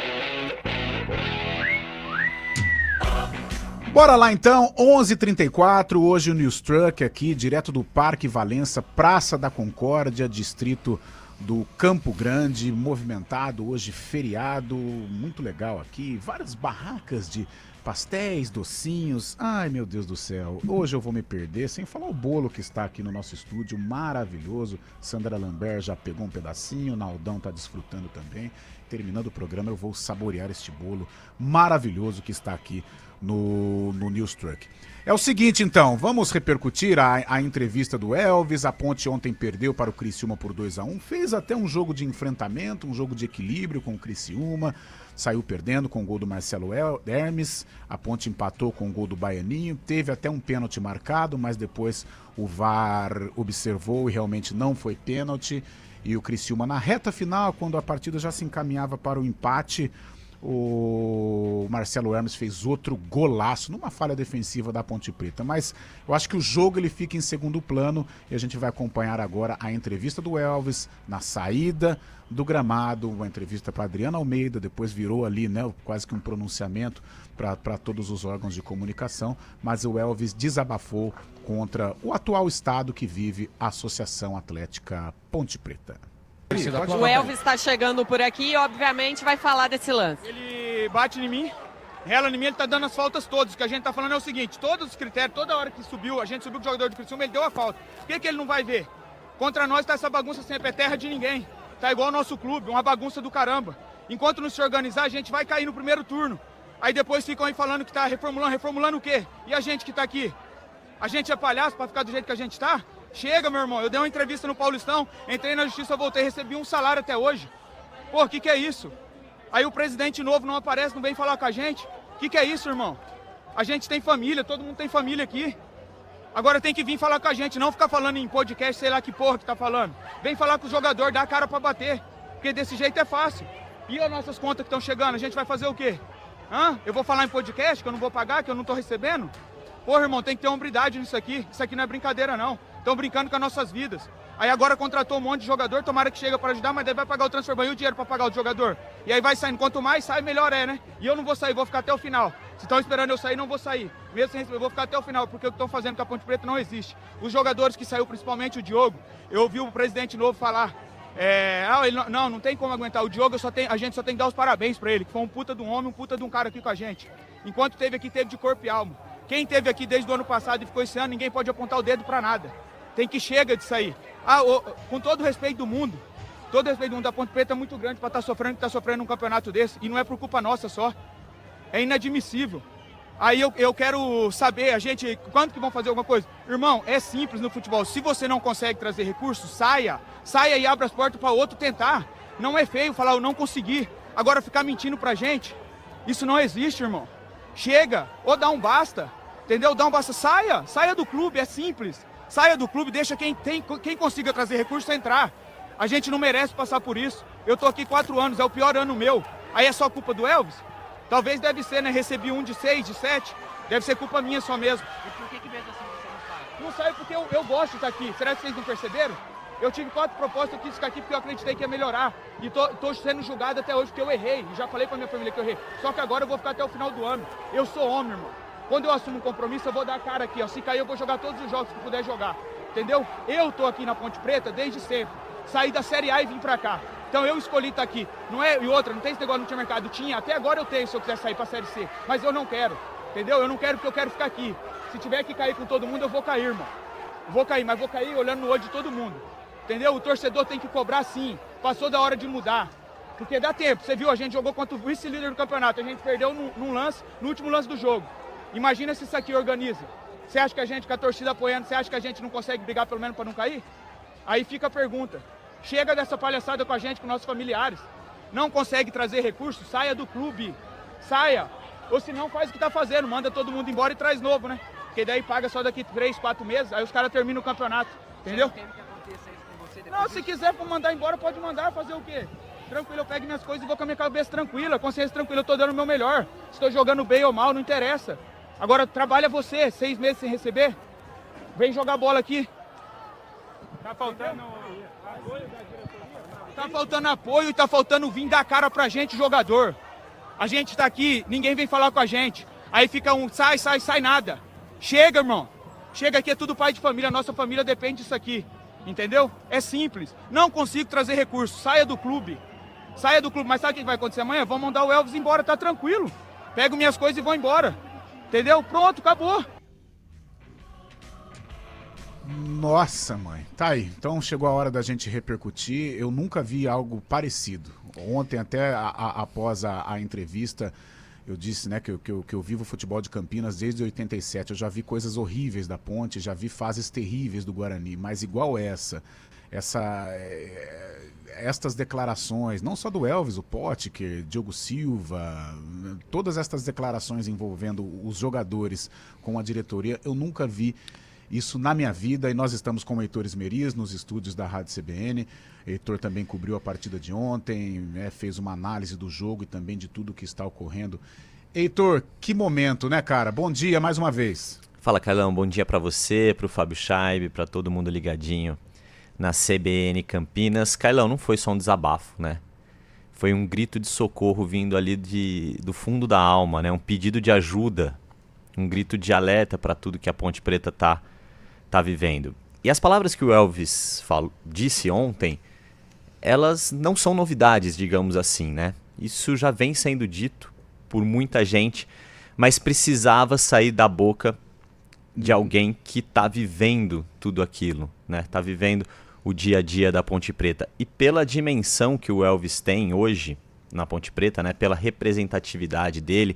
Bora lá então, 11h34, hoje o News Truck aqui, direto do Parque Valença, Praça da Concórdia, distrito do Campo Grande, movimentado, hoje feriado, muito legal aqui, várias barracas de pastéis, docinhos, ai meu Deus do céu, hoje eu vou me perder, sem falar o bolo que está aqui no nosso estúdio, maravilhoso, Sandra Lambert já pegou um pedacinho, o Naldão tá desfrutando também, terminando o programa eu vou saborear este bolo maravilhoso que está aqui no News Truck. É o seguinte então, vamos repercutir a entrevista do Elvis. A Ponte ontem perdeu para o Criciúma por 2-1, fez até um jogo de enfrentamento, um jogo de equilíbrio com o Criciúma, saiu perdendo com o gol do Marcelo Hermes, a Ponte empatou com o gol do Baianinho, teve até um pênalti marcado, mas depois o VAR observou e realmente não foi pênalti, e o Criciúma na reta final, quando a partida já se encaminhava para o empate, o Marcelo Hermes fez outro golaço numa falha defensiva da Ponte Preta, mas eu acho que o jogo ele fica em segundo plano e a gente vai acompanhar agora a entrevista do Elvis na saída do gramado, uma entrevista para Adriana Almeida, depois virou ali, né, quase que um pronunciamento para todos os órgãos de comunicação, mas o Elvis desabafou contra o atual estado que vive a Associação Atlética Ponte Preta. O Elvis está chegando por aqui e obviamente vai falar desse lance. Ele bate em mim, rela em mim, ele tá dando as faltas todas. O que a gente tá falando é o seguinte, todos os critérios, toda hora que subiu, a gente subiu com o jogador de Criciúma, ele deu a falta. Por que ele não vai ver? Contra nós tá essa bagunça sempre, é terra de ninguém. Tá igual o nosso clube, uma bagunça do caramba. Enquanto não se organizar, a gente vai cair no primeiro turno. Aí depois ficam aí falando que tá reformulando o quê? E a gente que tá aqui? A gente é palhaço pra ficar do jeito que a gente tá? Chega, meu irmão, eu dei uma entrevista no Paulistão, entrei na justiça, voltei, recebi um salário até hoje. Pô, o que é isso? Aí o presidente novo não aparece, não vem falar com a gente. O que é isso, irmão? A gente tem família, todo mundo tem família aqui. Agora tem que vir falar com a gente, não ficar falando em podcast, sei lá que porra que tá falando. Vem falar com o jogador, dá a cara pra bater, porque desse jeito é fácil. E as nossas contas que estão chegando, a gente vai fazer o quê? Eu vou falar em podcast que eu não vou pagar, que eu não tô recebendo? Porra, irmão, tem que ter hombridade nisso aqui. Isso aqui não é brincadeira, não. Estão brincando com as nossas vidas. Aí agora contratou um monte de jogador, tomara que chega para ajudar, mas daí vai pagar o transfer ban e o dinheiro para pagar o jogador. E aí vai saindo. Quanto mais sai, melhor é, né? E eu não vou sair, vou ficar até o final. Se estão esperando eu sair, não vou sair. Mesmo sem receber, eu vou ficar até o final, porque o que estão fazendo com a Ponte Preta não existe. Os jogadores que saiu, principalmente o Diogo, eu ouvi o presidente novo falar, ele não tem como aguentar. O Diogo, a gente só tem que dar os parabéns para ele, que foi um puta de um homem, um puta de um cara aqui com a gente. Enquanto teve aqui, teve de corpo e alma. Quem teve aqui desde o ano passado e ficou esse ano, ninguém pode apontar o dedo para nada. Tem que chega disso aí. Com todo o respeito do mundo, a Ponte Preta é muito grande para estar sofrendo um campeonato desse. E não é por culpa nossa só. É inadmissível. Aí eu quero saber, quando que vão fazer alguma coisa? Irmão, é simples no futebol. Se você não consegue trazer recursos, saia e abra as portas para outro tentar. Não é feio falar eu não consegui. Agora ficar mentindo pra gente, isso não existe, irmão. Chega, ou dá um basta, entendeu? Dá um basta, saia do clube, é simples. Saia do clube, deixa quem consiga trazer recursos entrar. A gente não merece passar por isso. Eu tô aqui 4 anos, é o pior ano meu. Aí é só culpa do Elvis? Talvez deve ser, né? Recebi um de 6, de 7. Deve ser culpa minha só mesmo. E por que mesmo assim você não sai? Não saio porque eu gosto de estar aqui. Será que vocês não perceberam? Eu tive 4 propostas, eu quis ficar aqui porque eu acreditei que ia melhorar. E tô sendo julgado até hoje porque eu errei. E já falei pra minha família que eu errei. Só que agora eu vou ficar até o final do ano. Eu sou homem, irmão. Quando eu assumo um compromisso, eu vou dar a cara aqui, ó. Se cair, eu vou jogar todos os jogos que puder jogar. Entendeu? Eu tô aqui na Ponte Preta desde sempre. Saí da Série A e vim pra cá. Então eu escolhi estar aqui. Não é, e outra, não tem esse negócio, não tinha mercado. Tinha, até agora eu tenho se eu quiser sair pra Série C. Mas eu não quero. Entendeu? Eu não quero porque eu quero ficar aqui. Se tiver que cair com todo mundo, eu vou cair, irmão. Vou cair, mas vou cair olhando no olho de todo mundo. Entendeu? O torcedor tem que cobrar sim. Passou da hora de mudar. Porque dá tempo. Você viu, a gente jogou contra o vice-líder do campeonato. A gente perdeu no último lance do jogo. Imagina se isso aqui organiza. Você acha que a gente, com a torcida apoiando, você acha que a gente não consegue brigar pelo menos para não cair? Aí fica a pergunta. Chega dessa palhaçada com a gente, com nossos familiares. Não consegue trazer recursos? Saia do clube. Saia. Ou se não, faz o que tá fazendo. Manda todo mundo embora e traz novo, né? Porque daí paga só daqui 3, 4 meses. Aí os caras terminam o campeonato. Entendeu? Você não quer que aconteça isso com você depois não, se quiser mandar embora, pode mandar. Fazer o quê? Tranquilo, eu pego minhas coisas e vou com a minha cabeça tranquila, consciência tranquila, eu tô dando o meu melhor. Estou jogando bem ou mal, não interessa. Agora, trabalha você, 6 meses sem receber. Vem jogar bola aqui. Tá faltando apoio da diretoria? Tá faltando apoio e tá faltando vir dar cara pra gente, jogador. A gente tá aqui, ninguém vem falar com a gente. Aí fica um sai nada. Chega, irmão. Chega aqui, é tudo pai de família, nossa família depende disso aqui. Entendeu? É simples. Não consigo trazer recursos, saia do clube. Saia do clube, mas sabe o que vai acontecer amanhã? Vão mandar o Elvis embora, tá tranquilo. Pego minhas coisas e vou embora. Entendeu? Pronto, acabou. Nossa, mãe. Tá aí. Então chegou a hora da gente repercutir. Eu nunca vi algo parecido. Ontem, até após a entrevista, eu disse, né, que eu vivo futebol de Campinas desde 87. Eu já vi coisas horríveis da Ponte, já vi fases terríveis do Guarani, mas igual estas declarações, não só do Elvis, o Potker, Diogo Silva, todas estas declarações envolvendo os jogadores com a diretoria, eu nunca vi isso na minha vida. E nós estamos com o Heitor Esmeriz nos estúdios da Rádio CBN. Heitor também cobriu a partida de ontem, né, fez uma análise do jogo e também de tudo que está ocorrendo. Heitor, que momento, né, cara? Bom dia mais uma vez. Fala, Carlão, bom dia para você, para o Fábio Scheibe, para todo mundo ligadinho na CBN Campinas. Carlão, não foi só um desabafo, né? Foi um grito de socorro vindo ali do fundo da alma, né? Um pedido de ajuda, um grito de alerta para tudo que a Ponte Preta tá vivendo. E as palavras que o Elvis disse ontem, elas não são novidades, digamos assim, né? Isso já vem sendo dito por muita gente, mas precisava sair da boca de alguém que está vivendo tudo aquilo, né? Está vivendo o dia a dia da Ponte Preta. E pela dimensão que o Elvis tem hoje na Ponte Preta, né? Pela representatividade dele,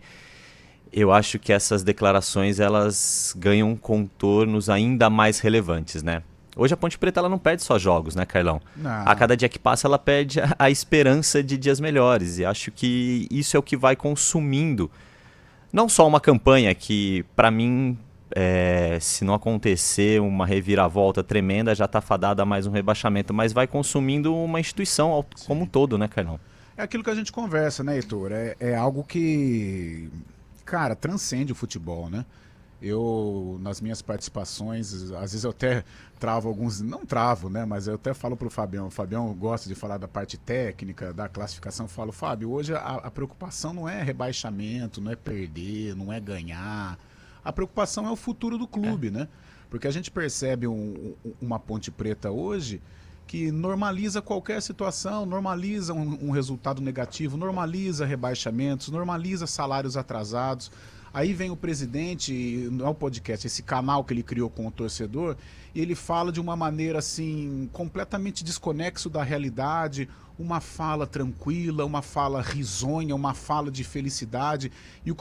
eu acho que essas declarações elas ganham contornos ainda mais relevantes, né? Hoje a Ponte Preta ela não perde só jogos, né, Carlão? Não. A cada dia que passa ela perde a esperança de dias melhores. E acho que isso é o que vai consumindo não só uma campanha que, para mim, se não acontecer uma reviravolta tremenda, já está fadada a mais um rebaixamento, mas vai consumindo uma instituição como um todo, né, Carlão? É aquilo que a gente conversa, né, Heitor? É algo que, cara, transcende o futebol, né? Eu, nas minhas participações, às vezes eu até travo alguns, não travo, né, mas eu até falo pro Fabião, o Fabião gosta de falar da parte técnica, da classificação, eu falo, Fábio, hoje a preocupação não é rebaixamento, não é perder, não é ganhar, a preocupação é o futuro do clube, né, porque a gente percebe uma Ponte Preta hoje que normaliza qualquer situação, normaliza um resultado negativo, normaliza rebaixamentos, normaliza salários atrasados. Aí vem o presidente, não é o podcast, esse canal que ele criou com o torcedor, e ele fala de uma maneira assim, completamente desconexo da realidade, uma fala tranquila, uma fala risonha, uma fala de felicidade. E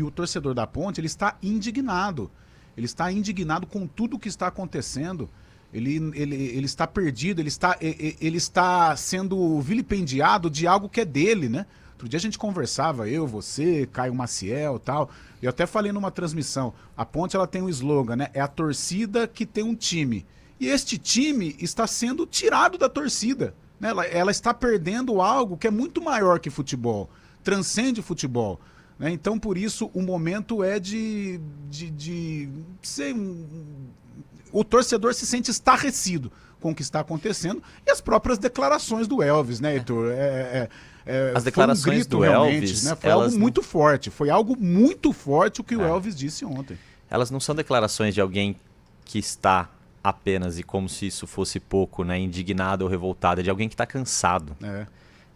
o torcedor da Ponte, ele está indignado. Ele está indignado com tudo o que está acontecendo. Ele está perdido, ele está sendo vilipendiado de algo que é dele, né? Outro dia a gente conversava, eu, você, Caio Maciel e tal, e eu até falei numa transmissão, a Ponte ela tem um slogan, né? É a torcida que tem um time. E este time está sendo tirado da torcida, né? Ela está perdendo algo que é muito maior que futebol, transcende futebol, né? Então, por isso, o momento é de ser o torcedor se sente estarrecido com o que está acontecendo e as próprias declarações do Elvis, né, Heitor? As declarações do Elvis, né? Foi algo muito forte. Foi algo muito forte o que o Elvis disse ontem. Elas não são declarações de alguém que está apenas, e como se isso fosse pouco, né, indignado ou revoltado, é de alguém que está cansado.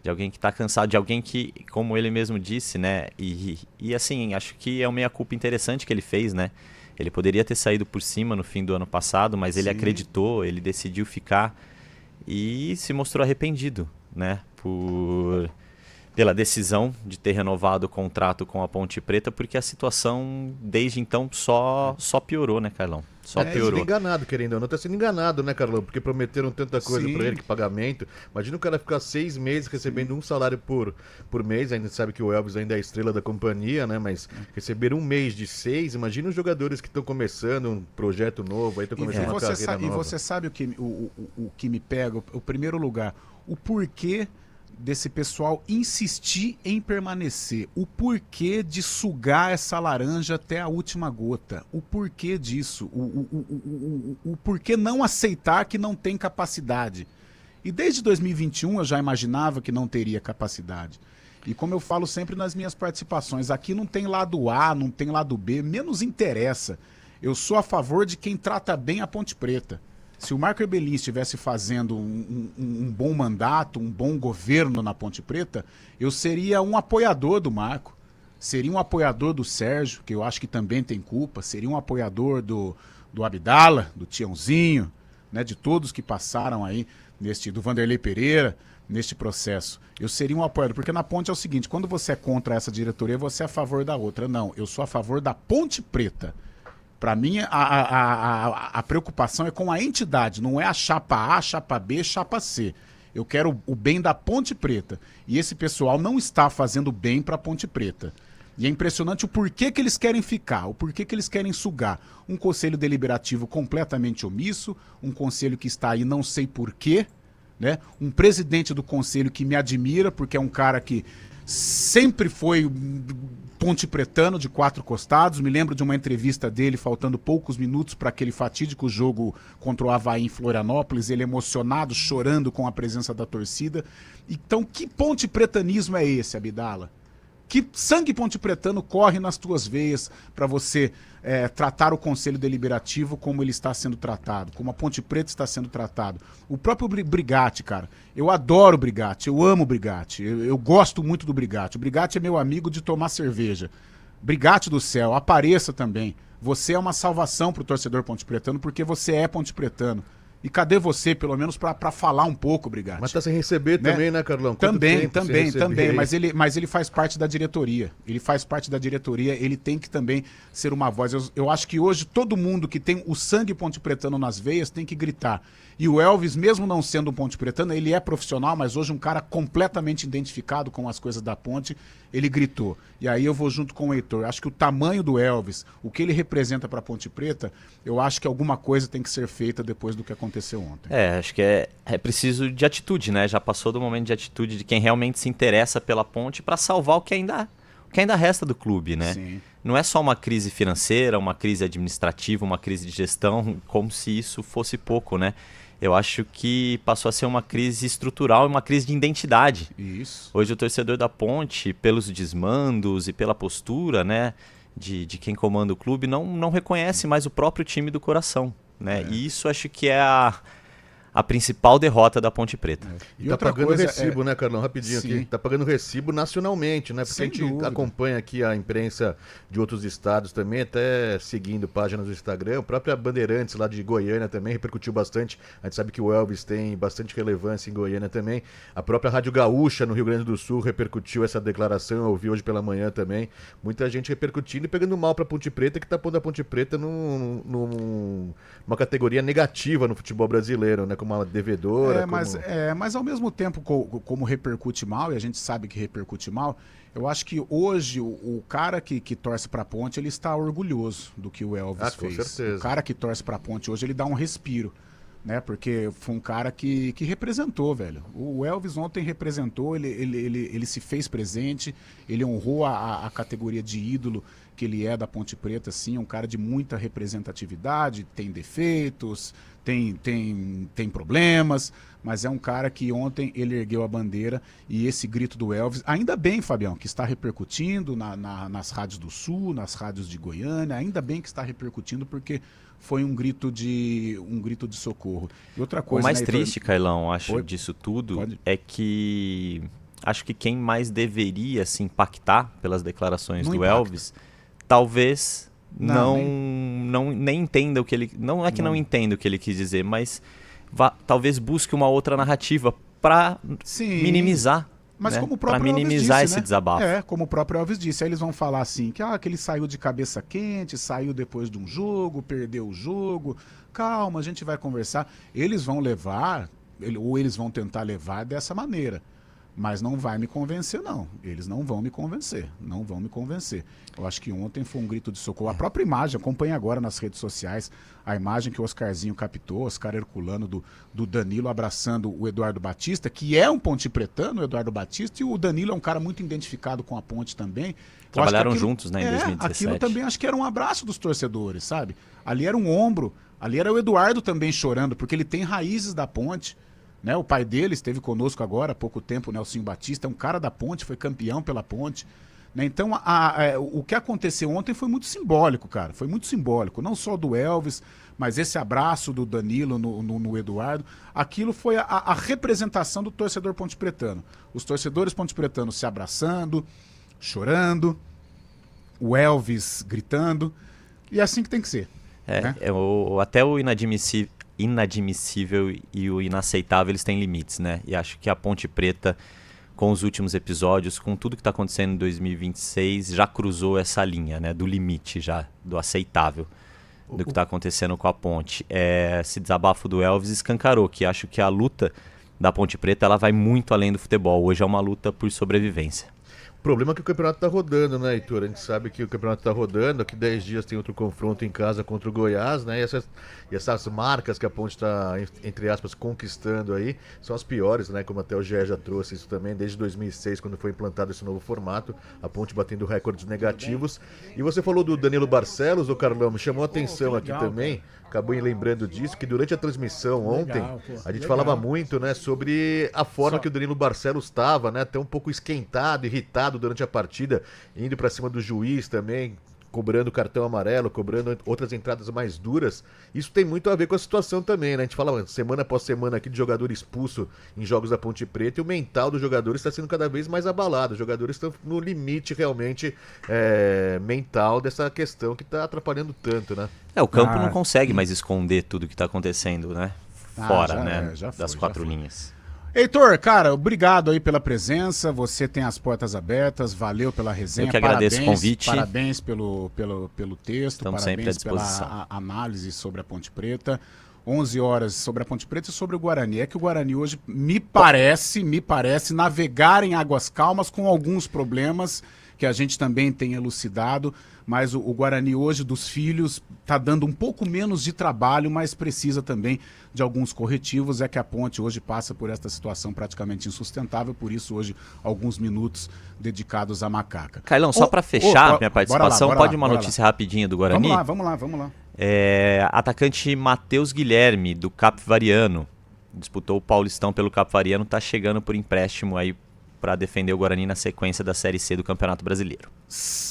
De alguém que está cansado, de alguém que, como ele mesmo disse, né, e assim, acho que é uma meia-culpa interessante que ele fez, né? Ele poderia ter saído por cima no fim do ano passado, mas ele acreditou, ele decidiu ficar e se mostrou arrependido, né? Pela decisão de ter renovado o contrato com a Ponte Preta, porque a situação desde então só piorou, né, Carlão? Só piorou. Sendo enganado, querendo ou não, tá sendo enganado, né, Carlão? Porque prometeram tanta coisa pra ele, que pagamento. Imagina o cara ficar 6 meses recebendo um salário por mês, ainda sabe que o Elvis ainda é a estrela da companhia, né? Mas receber um mês de 6, imagina os jogadores que estão começando um projeto novo, aí estão começando uma carreira nova. E você sabe o que me pega? O primeiro lugar, o porquê desse pessoal insistir em permanecer. O porquê de sugar essa laranja até a última gota. O porquê disso. O porquê não aceitar que não tem capacidade. E desde 2021 eu já imaginava que não teria capacidade. E como eu falo sempre nas minhas participações, aqui não tem lado A, não tem lado B, menos interessa. Eu sou a favor de quem trata bem a Ponte Preta. Se o Marco Erbelin estivesse fazendo um bom mandato, um bom governo na Ponte Preta, eu seria um apoiador do Marco, seria um apoiador do Sérgio, que eu acho que também tem culpa, seria um apoiador do Abdala, do Tiãozinho, né, de todos que passaram aí, do Vanderlei Pereira, neste processo. Eu seria um apoiador, porque na Ponte é o seguinte, quando você é contra essa diretoria, você é a favor da outra. Não, eu sou a favor da Ponte Preta. Para mim, a preocupação é com a entidade, não é a chapa A, chapa B, chapa C. Eu quero o bem da Ponte Preta. E esse pessoal não está fazendo bem para a Ponte Preta. E é impressionante o porquê que eles querem ficar, o porquê que eles querem sugar. Um conselho deliberativo completamente omisso, um conselho que está aí não sei porquê, né? Um presidente do conselho que me admira, porque é um cara que sempre foi pontepretano de 4 costados. Me lembro de uma entrevista dele faltando poucos minutos para aquele fatídico jogo contra o Avaí em Florianópolis, ele emocionado, chorando com a presença da torcida. Então que pontepretanismo é esse, Abdala? Que sangue pontepretano corre nas tuas veias para você tratar o Conselho Deliberativo como ele está sendo tratado, como a Ponte Preta está sendo tratado? O próprio Brigatti, cara, eu adoro o Brigatti, eu amo o Brigatti, eu gosto muito do Brigatti. O Brigatti é meu amigo de tomar cerveja. Brigatti do céu, apareça também. Você é uma salvação pro torcedor pontepretano porque você é pontepretano. E cadê você, pelo menos, para falar um pouco, Brigatti? Mas tá sem receber também, né, Carlão? Também. Mas ele faz parte da diretoria. Ele faz parte da diretoria, ele tem que também ser uma voz. Eu acho que hoje todo mundo que tem o sangue pontepretano nas veias tem que gritar. E o Elvis, mesmo não sendo um pontepretano, ele é profissional, mas hoje um cara completamente identificado com as coisas da Ponte, ele gritou. E aí eu vou junto com o Heitor. Acho que o tamanho do Elvis, o que ele representa para a Ponte Preta, eu acho que alguma coisa tem que ser feita depois do que aconteceu ontem. Acho que é preciso de atitude, né? Já passou do momento de atitude de quem realmente se interessa pela Ponte para salvar o que ainda resta do clube, né? Sim. Não é só uma crise financeira, uma crise administrativa, uma crise de gestão, como se isso fosse pouco, né? Eu acho que passou a ser uma crise estrutural e uma crise de identidade. Isso. Hoje o torcedor da Ponte, pelos desmandos e pela postura, né, de quem comanda o clube, não reconhece mais o próprio time do coração, né? E isso acho que é a principal derrota da Ponte Preta. E tá pagando recibo, né, Carlão? Rapidinho aqui. Tá pagando recibo nacionalmente, né? Porque Sem a gente dúvida. acompanha aqui a imprensa de outros estados também, até seguindo páginas do Instagram. A própria Bandeirantes lá de Goiânia também repercutiu bastante. A gente sabe que o Elvis tem bastante relevância em Goiânia também. A própria Rádio Gaúcha no Rio Grande do Sul repercutiu essa declaração. Eu ouvi hoje pela manhã também. Muita gente repercutindo e pegando mal pra Ponte Preta, que tá pondo a Ponte Preta numa categoria negativa no futebol brasileiro, né? Uma devedora. Mas ao mesmo tempo, como repercute mal, e a gente sabe que repercute mal, eu acho que hoje o cara que torce pra Ponte, ele está orgulhoso do que o Elvis fez. Com certeza. O cara que torce pra Ponte hoje, ele dá um respiro, né? Porque foi um cara que representou, velho. O Elvis ontem representou, ele se fez presente, ele honrou a categoria de ídolo que ele é da Ponte Preta, assim, um cara de muita representatividade, tem defeitos, tem problemas, mas é um cara que ontem ele ergueu a bandeira e esse grito do Elvis, ainda bem, Fabião, que está repercutindo nas rádios do Sul, nas rádios de Goiânia, ainda bem que está repercutindo porque foi um grito de socorro. E outra coisa, o mais né, triste, Carlão, acho, disso tudo é que acho que quem mais deveria se impactar pelas declarações do Elvis, talvez nem entenda o que ele... Não é que não entenda o que ele quis dizer, mas talvez busque uma outra narrativa para minimizar. Mas né? como o próprio pra minimizar Elvis disse, esse desabafo. Como o próprio Elvis disse. Aí eles vão falar assim, que ele saiu de cabeça quente, saiu depois de um jogo, perdeu o jogo. Calma, a gente vai conversar. Eles vão levar, ou eles vão tentar levar dessa maneira. Mas não vai me convencer, não. Eles não vão me convencer. Não vão me convencer. Eu acho que ontem foi um grito de socorro. A própria imagem, acompanhe agora nas redes sociais, a imagem que o Oscarzinho captou, Oscar Herculano, do Danilo abraçando o Eduardo Batista, que é um pontepretano, o Eduardo Batista, e o Danilo é um cara muito identificado com a Ponte também. Trabalharam juntos, né, em 2017. Aquilo também acho que era um abraço dos torcedores, sabe? Ali era um ombro, ali era o Eduardo também chorando, porque ele tem raízes da Ponte. Né, o pai dele esteve conosco agora há pouco tempo, o Nelsinho Batista, é um cara da Ponte, foi campeão pela Ponte. Né, então, o que aconteceu ontem foi muito simbólico, cara. Foi muito simbólico. Não só do Elvis, mas esse abraço do Danilo no Eduardo. Aquilo foi a representação do torcedor pontepretano. Os torcedores pontepretanos se abraçando, chorando, o Elvis gritando. E é assim que tem que ser. Né? Até o inadmissível e o inaceitável, eles têm limites, né? E acho que a Ponte Preta, com os últimos episódios, com tudo que está acontecendo em 2026, já cruzou essa linha, né? Do limite já, do aceitável, do que está acontecendo com a Ponte. Esse desabafo do Elvis escancarou que acho que a luta da Ponte Preta ela vai muito além do futebol. Hoje é uma luta por sobrevivência. O problema é que o campeonato tá rodando, né, Heitor? A gente sabe que o campeonato tá rodando, daqui 10 dias tem outro confronto em casa contra o Goiás, né? E essas marcas que a Ponte tá, entre aspas, conquistando aí, são as piores, né? Como até o GE já trouxe isso também, desde 2006, quando foi implantado esse novo formato, a Ponte batendo recordes negativos. E você falou do Danilo Barcelos, o Carlão, me chamou a atenção aqui também, acabou lembrando disso, que durante a transmissão ontem, a gente falava muito, né, sobre a forma que o Danilo Barcelos estava, né, até um pouco esquentado, irritado durante a partida, indo para cima do juiz também, cobrando cartão amarelo, cobrando outras entradas mais duras. Isso tem muito a ver com a situação também, né? A gente fala semana após semana aqui de jogador expulso em jogos da Ponte Preta e o mental dos jogadores está sendo cada vez mais abalado. Os jogadores estão no limite realmente mental dessa questão que está atrapalhando tanto, né? O campo não consegue mais esconder tudo que está acontecendo, né? Fora, né? Das quatro linhas. Heitor, cara, obrigado aí pela presença, você tem as portas abertas, valeu pela resenha. Eu que agradeço o convite. Parabéns pelo texto, Estamos sempre à disposição. Pela análise sobre a Ponte Preta. 11 horas sobre a Ponte Preta e sobre o Guarani. É que o Guarani hoje, me parece, navegar em águas calmas com alguns problemas que a gente também tem elucidado, mas o Guarani hoje dos filhos está dando um pouco menos de trabalho, mas precisa também de alguns corretivos. É que a Ponte hoje passa por esta situação praticamente insustentável, por isso hoje alguns minutos dedicados à macaca. Carlão, só para fechar minha participação, pode uma notícia rapidinha do Guarani? Vamos lá. Atacante Matheus Guilherme, do Capivariano, disputou o Paulistão pelo Capivariano, está chegando por empréstimo aí para defender o Guarani na sequência da Série C do Campeonato Brasileiro.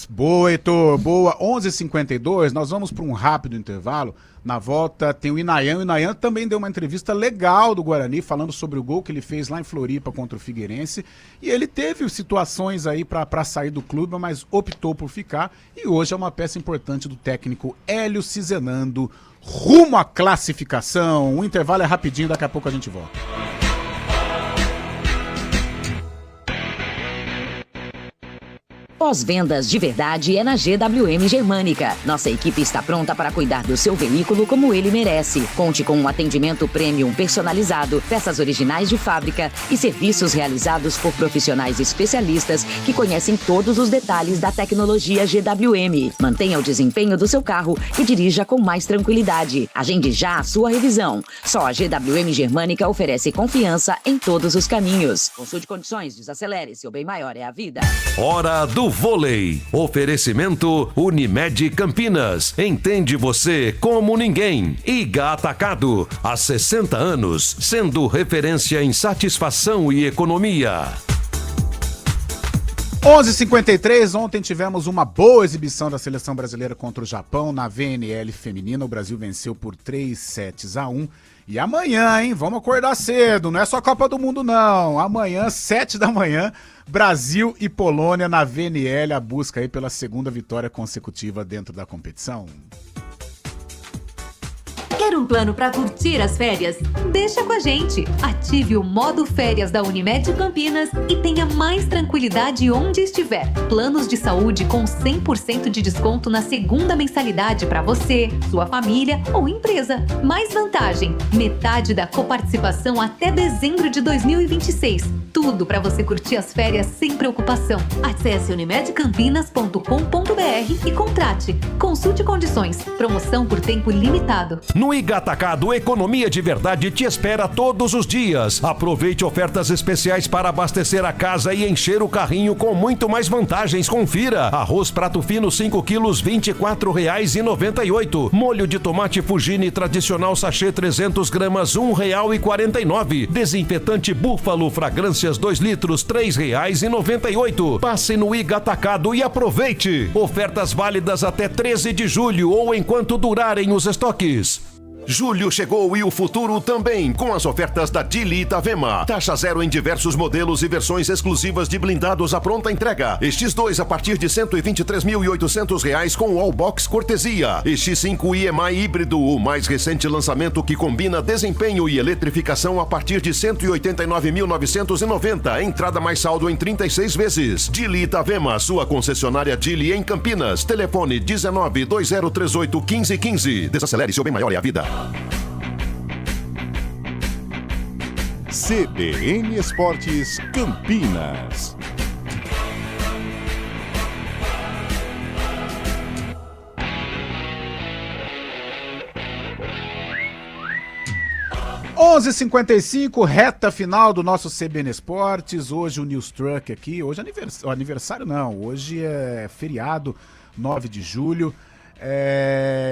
Boa, Heitor, boa. 11h52, nós vamos para um rápido intervalo. Na volta tem o Inayan. O Inayan também deu uma entrevista legal do Guarani, falando sobre o gol que ele fez lá em Floripa contra o Figueirense. E ele teve situações aí para sair do clube, mas optou por ficar. E hoje é uma peça importante do técnico Hélio Cizenando, rumo à classificação. O intervalo é rapidinho, daqui a pouco a gente volta. Pós-vendas de verdade é na GWM Germânica. Nossa equipe está pronta para cuidar do seu veículo como ele merece. Conte com um atendimento premium personalizado, peças originais de fábrica e serviços realizados por profissionais especialistas que conhecem todos os detalhes da tecnologia GWM. Mantenha o desempenho do seu carro e dirija com mais tranquilidade. Agende já a sua revisão. Só a GWM Germânica oferece confiança em todos os caminhos. Consulte condições, desacelere, seu bem maior é a vida. Hora do vôlei. Oferecimento Unimed Campinas. Entende você como ninguém. Iga Atacado. Há 60 anos, sendo referência em satisfação e economia. 11h53, ontem tivemos uma boa exibição da seleção brasileira contra o Japão na VNL feminina. O Brasil venceu por 3-1. E amanhã, hein? Vamos acordar cedo. Não é só Copa do Mundo, não. Amanhã, 7 da manhã, Brasil e Polônia na VNL. A busca aí pela segunda vitória consecutiva dentro da competição. Quer um plano para curtir as férias? Deixa com a gente. Ative o modo férias da Unimed Campinas e tenha mais tranquilidade onde estiver. Planos de saúde com 100% de desconto na segunda mensalidade para você, sua família ou empresa. Mais vantagem, metade da coparticipação até dezembro de 2026. Tudo para você curtir as férias sem preocupação. Acesse unimedcampinas.com.br e contrate. Consulte condições. Promoção por tempo limitado. No Iga Atacado, economia de verdade te espera todos os dias. Aproveite ofertas especiais para abastecer a casa e encher o carrinho com muito mais vantagens. Confira. Arroz prato fino 5 quilos, R$ 24,98. Molho de tomate Fugini tradicional sachê 300 gramas, R$ 1,49. Desinfetante Búfalo fragrâncias 2 litros, R$ 3,98. Passe no Iga Atacado e aproveite. Ofertas válidas até 13 de julho ou enquanto durarem os estoques. Julho chegou e o futuro também, com as ofertas da Dili Itavema. Taxa zero em diversos modelos e versões exclusivas de blindados à pronta entrega. X2 a partir de R$ 123.800 com Wallbox cortesia. X5 IMI híbrido, o mais recente lançamento que combina desempenho e eletrificação a partir de R$ 189.990. Entrada mais saldo em 36 vezes. Dili Itavema, sua concessionária Dili em Campinas. Telefone 1920381515. Desacelere, seu bem maior é a vida. CBN Esportes Campinas. Onze 11h55, reta final do nosso CBN Esportes. Hoje o News Truck aqui. Hoje aniversário não, hoje é feriado, 9 de julho.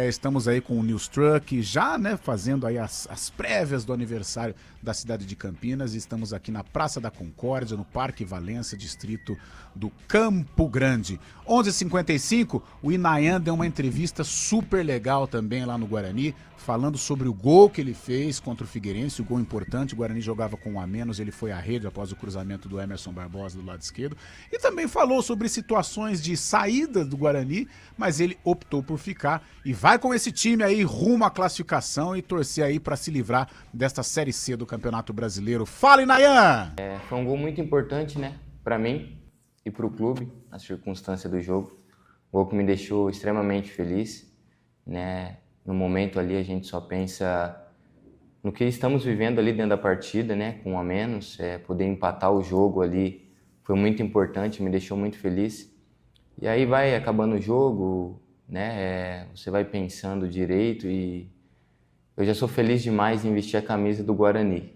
Estamos aí com o News Truck já, né, fazendo aí as prévias do aniversário da cidade de Campinas. Estamos aqui na Praça da Concórdia, no Parque Valência, distrito do Campo Grande. 11h55, o Inayan deu uma entrevista super legal também lá no Guarani, falando sobre o gol que ele fez contra o Figueirense, o gol importante. O Guarani jogava com um a menos, ele foi à rede após o cruzamento do Emerson Barbosa do lado esquerdo. E também falou sobre situações de saída do Guarani, mas ele optou por ficar e vai com esse time aí rumo à classificação e torcer aí para se livrar desta Série C do Campeonato Brasileiro. Fala, Inayan! Foi um gol muito importante, né, para mim e para o clube, na circunstância do jogo. Um gol que me deixou extremamente feliz, né? No momento ali a gente só pensa no que estamos vivendo ali dentro da partida, né? Com um a menos, poder empatar o jogo ali foi muito importante, me deixou muito feliz. E aí vai acabando o jogo, né? Você vai pensando direito e eu já sou feliz demais em vestir a camisa do Guarani,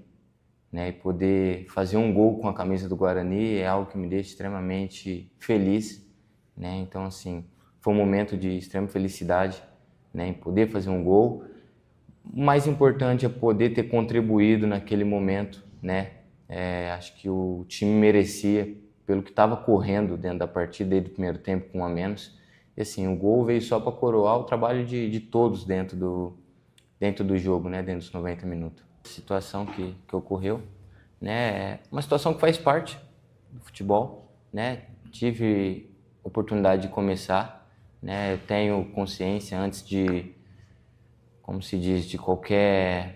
né? E poder fazer um gol com a camisa do Guarani é algo que me deixa extremamente feliz, né? Então, assim, foi um momento de extrema felicidade, né, em poder fazer um gol. O mais importante é poder ter contribuído naquele momento, né? Acho que o time merecia pelo que estava correndo dentro da partida desde o primeiro tempo com um a menos. E assim, o gol veio só para coroar o trabalho de todos dentro do jogo, né? Dentro dos 90 minutos. A situação que ocorreu, né? É uma situação que faz parte do futebol, né? Tive oportunidade de começar, né? Eu tenho consciência antes de, como se diz, de qualquer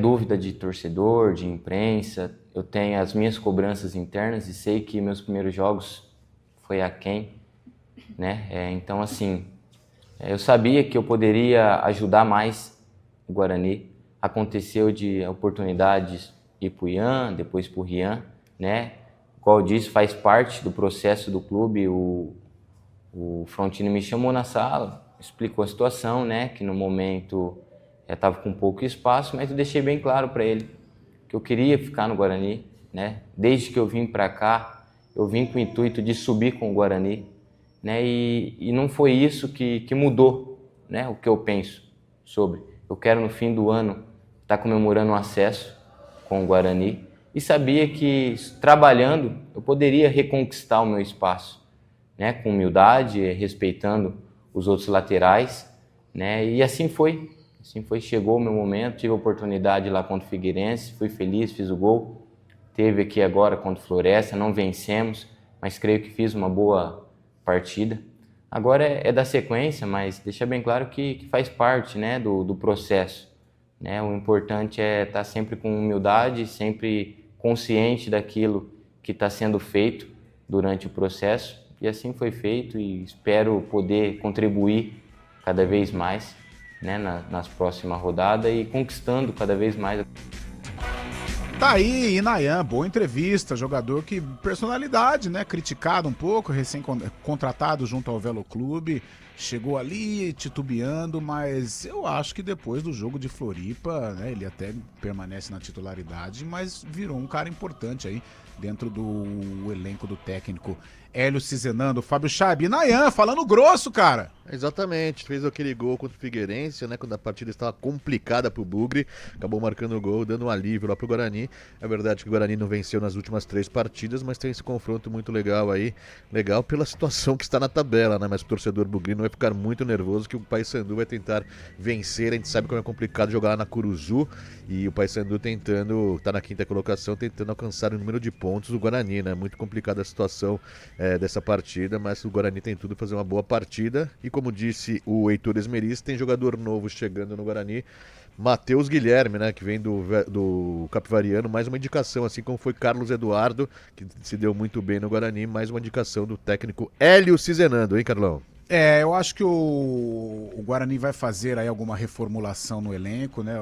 dúvida de torcedor, de imprensa. Eu tenho as minhas cobranças internas e sei que meus primeiros jogos foi aquém, né? Então, assim, eu sabia que eu poderia ajudar mais o Guarani. Aconteceu de oportunidades ir para o Ian, depois para o Rian, né? Como eu disse, faz parte do processo do clube. O Frontini me chamou na sala, explicou a situação, né? Que no momento estava com pouco espaço, mas eu deixei bem claro para ele que eu queria ficar no Guarani, né? Desde que eu vim para cá, eu vim com o intuito de subir com o Guarani, né? E não foi isso que mudou, né? O que eu penso sobre. Eu quero no fim do ano estar comemorando um acesso com o Guarani e sabia que trabalhando eu poderia reconquistar o meu espaço, né, com humildade, respeitando os outros laterais, né, e assim foi, chegou o meu momento, tive a oportunidade lá contra o Figueirense, fui feliz, fiz o gol, teve aqui agora contra o Floresta, não vencemos, mas creio que fiz uma boa partida. Agora é da sequência, mas deixa bem claro que faz parte, né, do processo. Né? O importante é estar sempre com humildade, sempre consciente daquilo que está sendo feito durante o processo. E assim foi feito e espero poder contribuir cada vez mais, né, nas próximas rodadas e conquistando cada vez mais. Tá aí, Inayan, boa entrevista, jogador que, personalidade, né, criticado um pouco, recém-contratado junto ao Velo Clube, chegou ali titubeando, mas eu acho que depois do jogo de Floripa, né, ele até permanece na titularidade, mas virou um cara importante aí dentro do elenco do técnico Hélio Cizenando. Fábio Chaib, Inayan, falando grosso, cara. Exatamente, fez aquele gol contra o Figueirense, né, quando a partida estava complicada pro Bugre, acabou marcando o gol, dando um alívio lá pro Guarani. É verdade que o Guarani não venceu nas últimas 3 partidas, mas tem esse confronto muito legal aí, legal pela situação que está na tabela, né, mas o torcedor bugrino vai ficar muito nervoso que o Paysandu vai tentar vencer. A gente sabe como é complicado jogar lá na Curuzu, e o Paysandu tentando, tá na 5ª colocação, tentando alcançar o número de pontos do Guarani, né, muito complicada a situação dessa partida, mas o Guarani tem tudo para fazer uma boa partida. E como disse o Heitor Esmeris, tem jogador novo chegando no Guarani, Matheus Guilherme, né, que vem do Capivariano, mais uma indicação, assim como foi Carlos Eduardo, que se deu muito bem no Guarani, mais uma indicação do técnico Hélio Cizenando, hein, Carlão? Eu acho que o Guarani vai fazer aí alguma reformulação no elenco, né?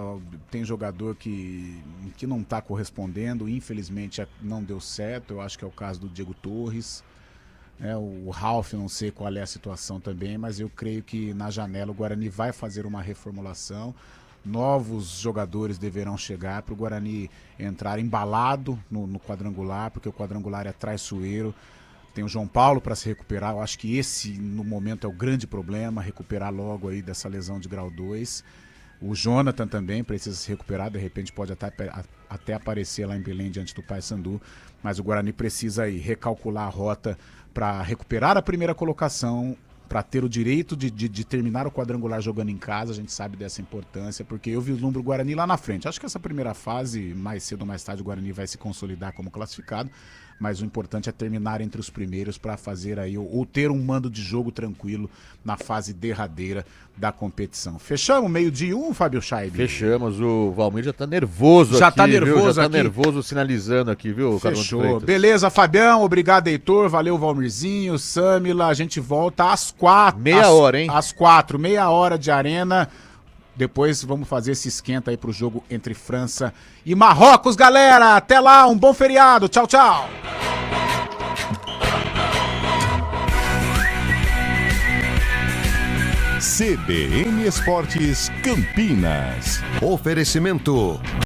Tem jogador que não está correspondendo, infelizmente não deu certo, eu acho que é o caso do Diego Torres. O Ralf, não sei qual é a situação também, mas eu creio que na janela o Guarani vai fazer uma reformulação. Novos jogadores deverão chegar para o Guarani entrar embalado no quadrangular, porque o quadrangular é traiçoeiro. Tem o João Paulo para se recuperar, eu acho que esse no momento é o grande problema, recuperar logo aí dessa lesão de grau 2. O Jonathan também precisa se recuperar, de repente pode até aparecer lá em Belém diante do Paysandu, mas o Guarani precisa aí recalcular a rota para recuperar a primeira colocação, para ter o direito de terminar o quadrangular jogando em casa. A gente sabe dessa importância, porque eu vislumbro o Guarani lá na frente. Acho que essa primeira fase, mais cedo ou mais tarde, o Guarani vai se consolidar como classificado, mas o importante é terminar entre os primeiros para fazer aí, ou ter um mando de jogo tranquilo na fase derradeira da competição. Fechamos 12:01, Fábio Chaib? Fechamos, o Valmir já tá nervoso já aqui, tá nervoso, viu? Já tá aqui. nervoso sinalizando aqui, viu, Carlão de Freitas? Beleza, Fabião, obrigado, Heitor, valeu, Valmirzinho, Samila, a gente volta às 4. Meia hora, hein? Às 4, meia hora de arena. Depois vamos fazer esse esquenta aí pro jogo entre França e Marrocos, galera. Até lá, um bom feriado. Tchau, tchau. CBN Esportes Campinas. Oferecimento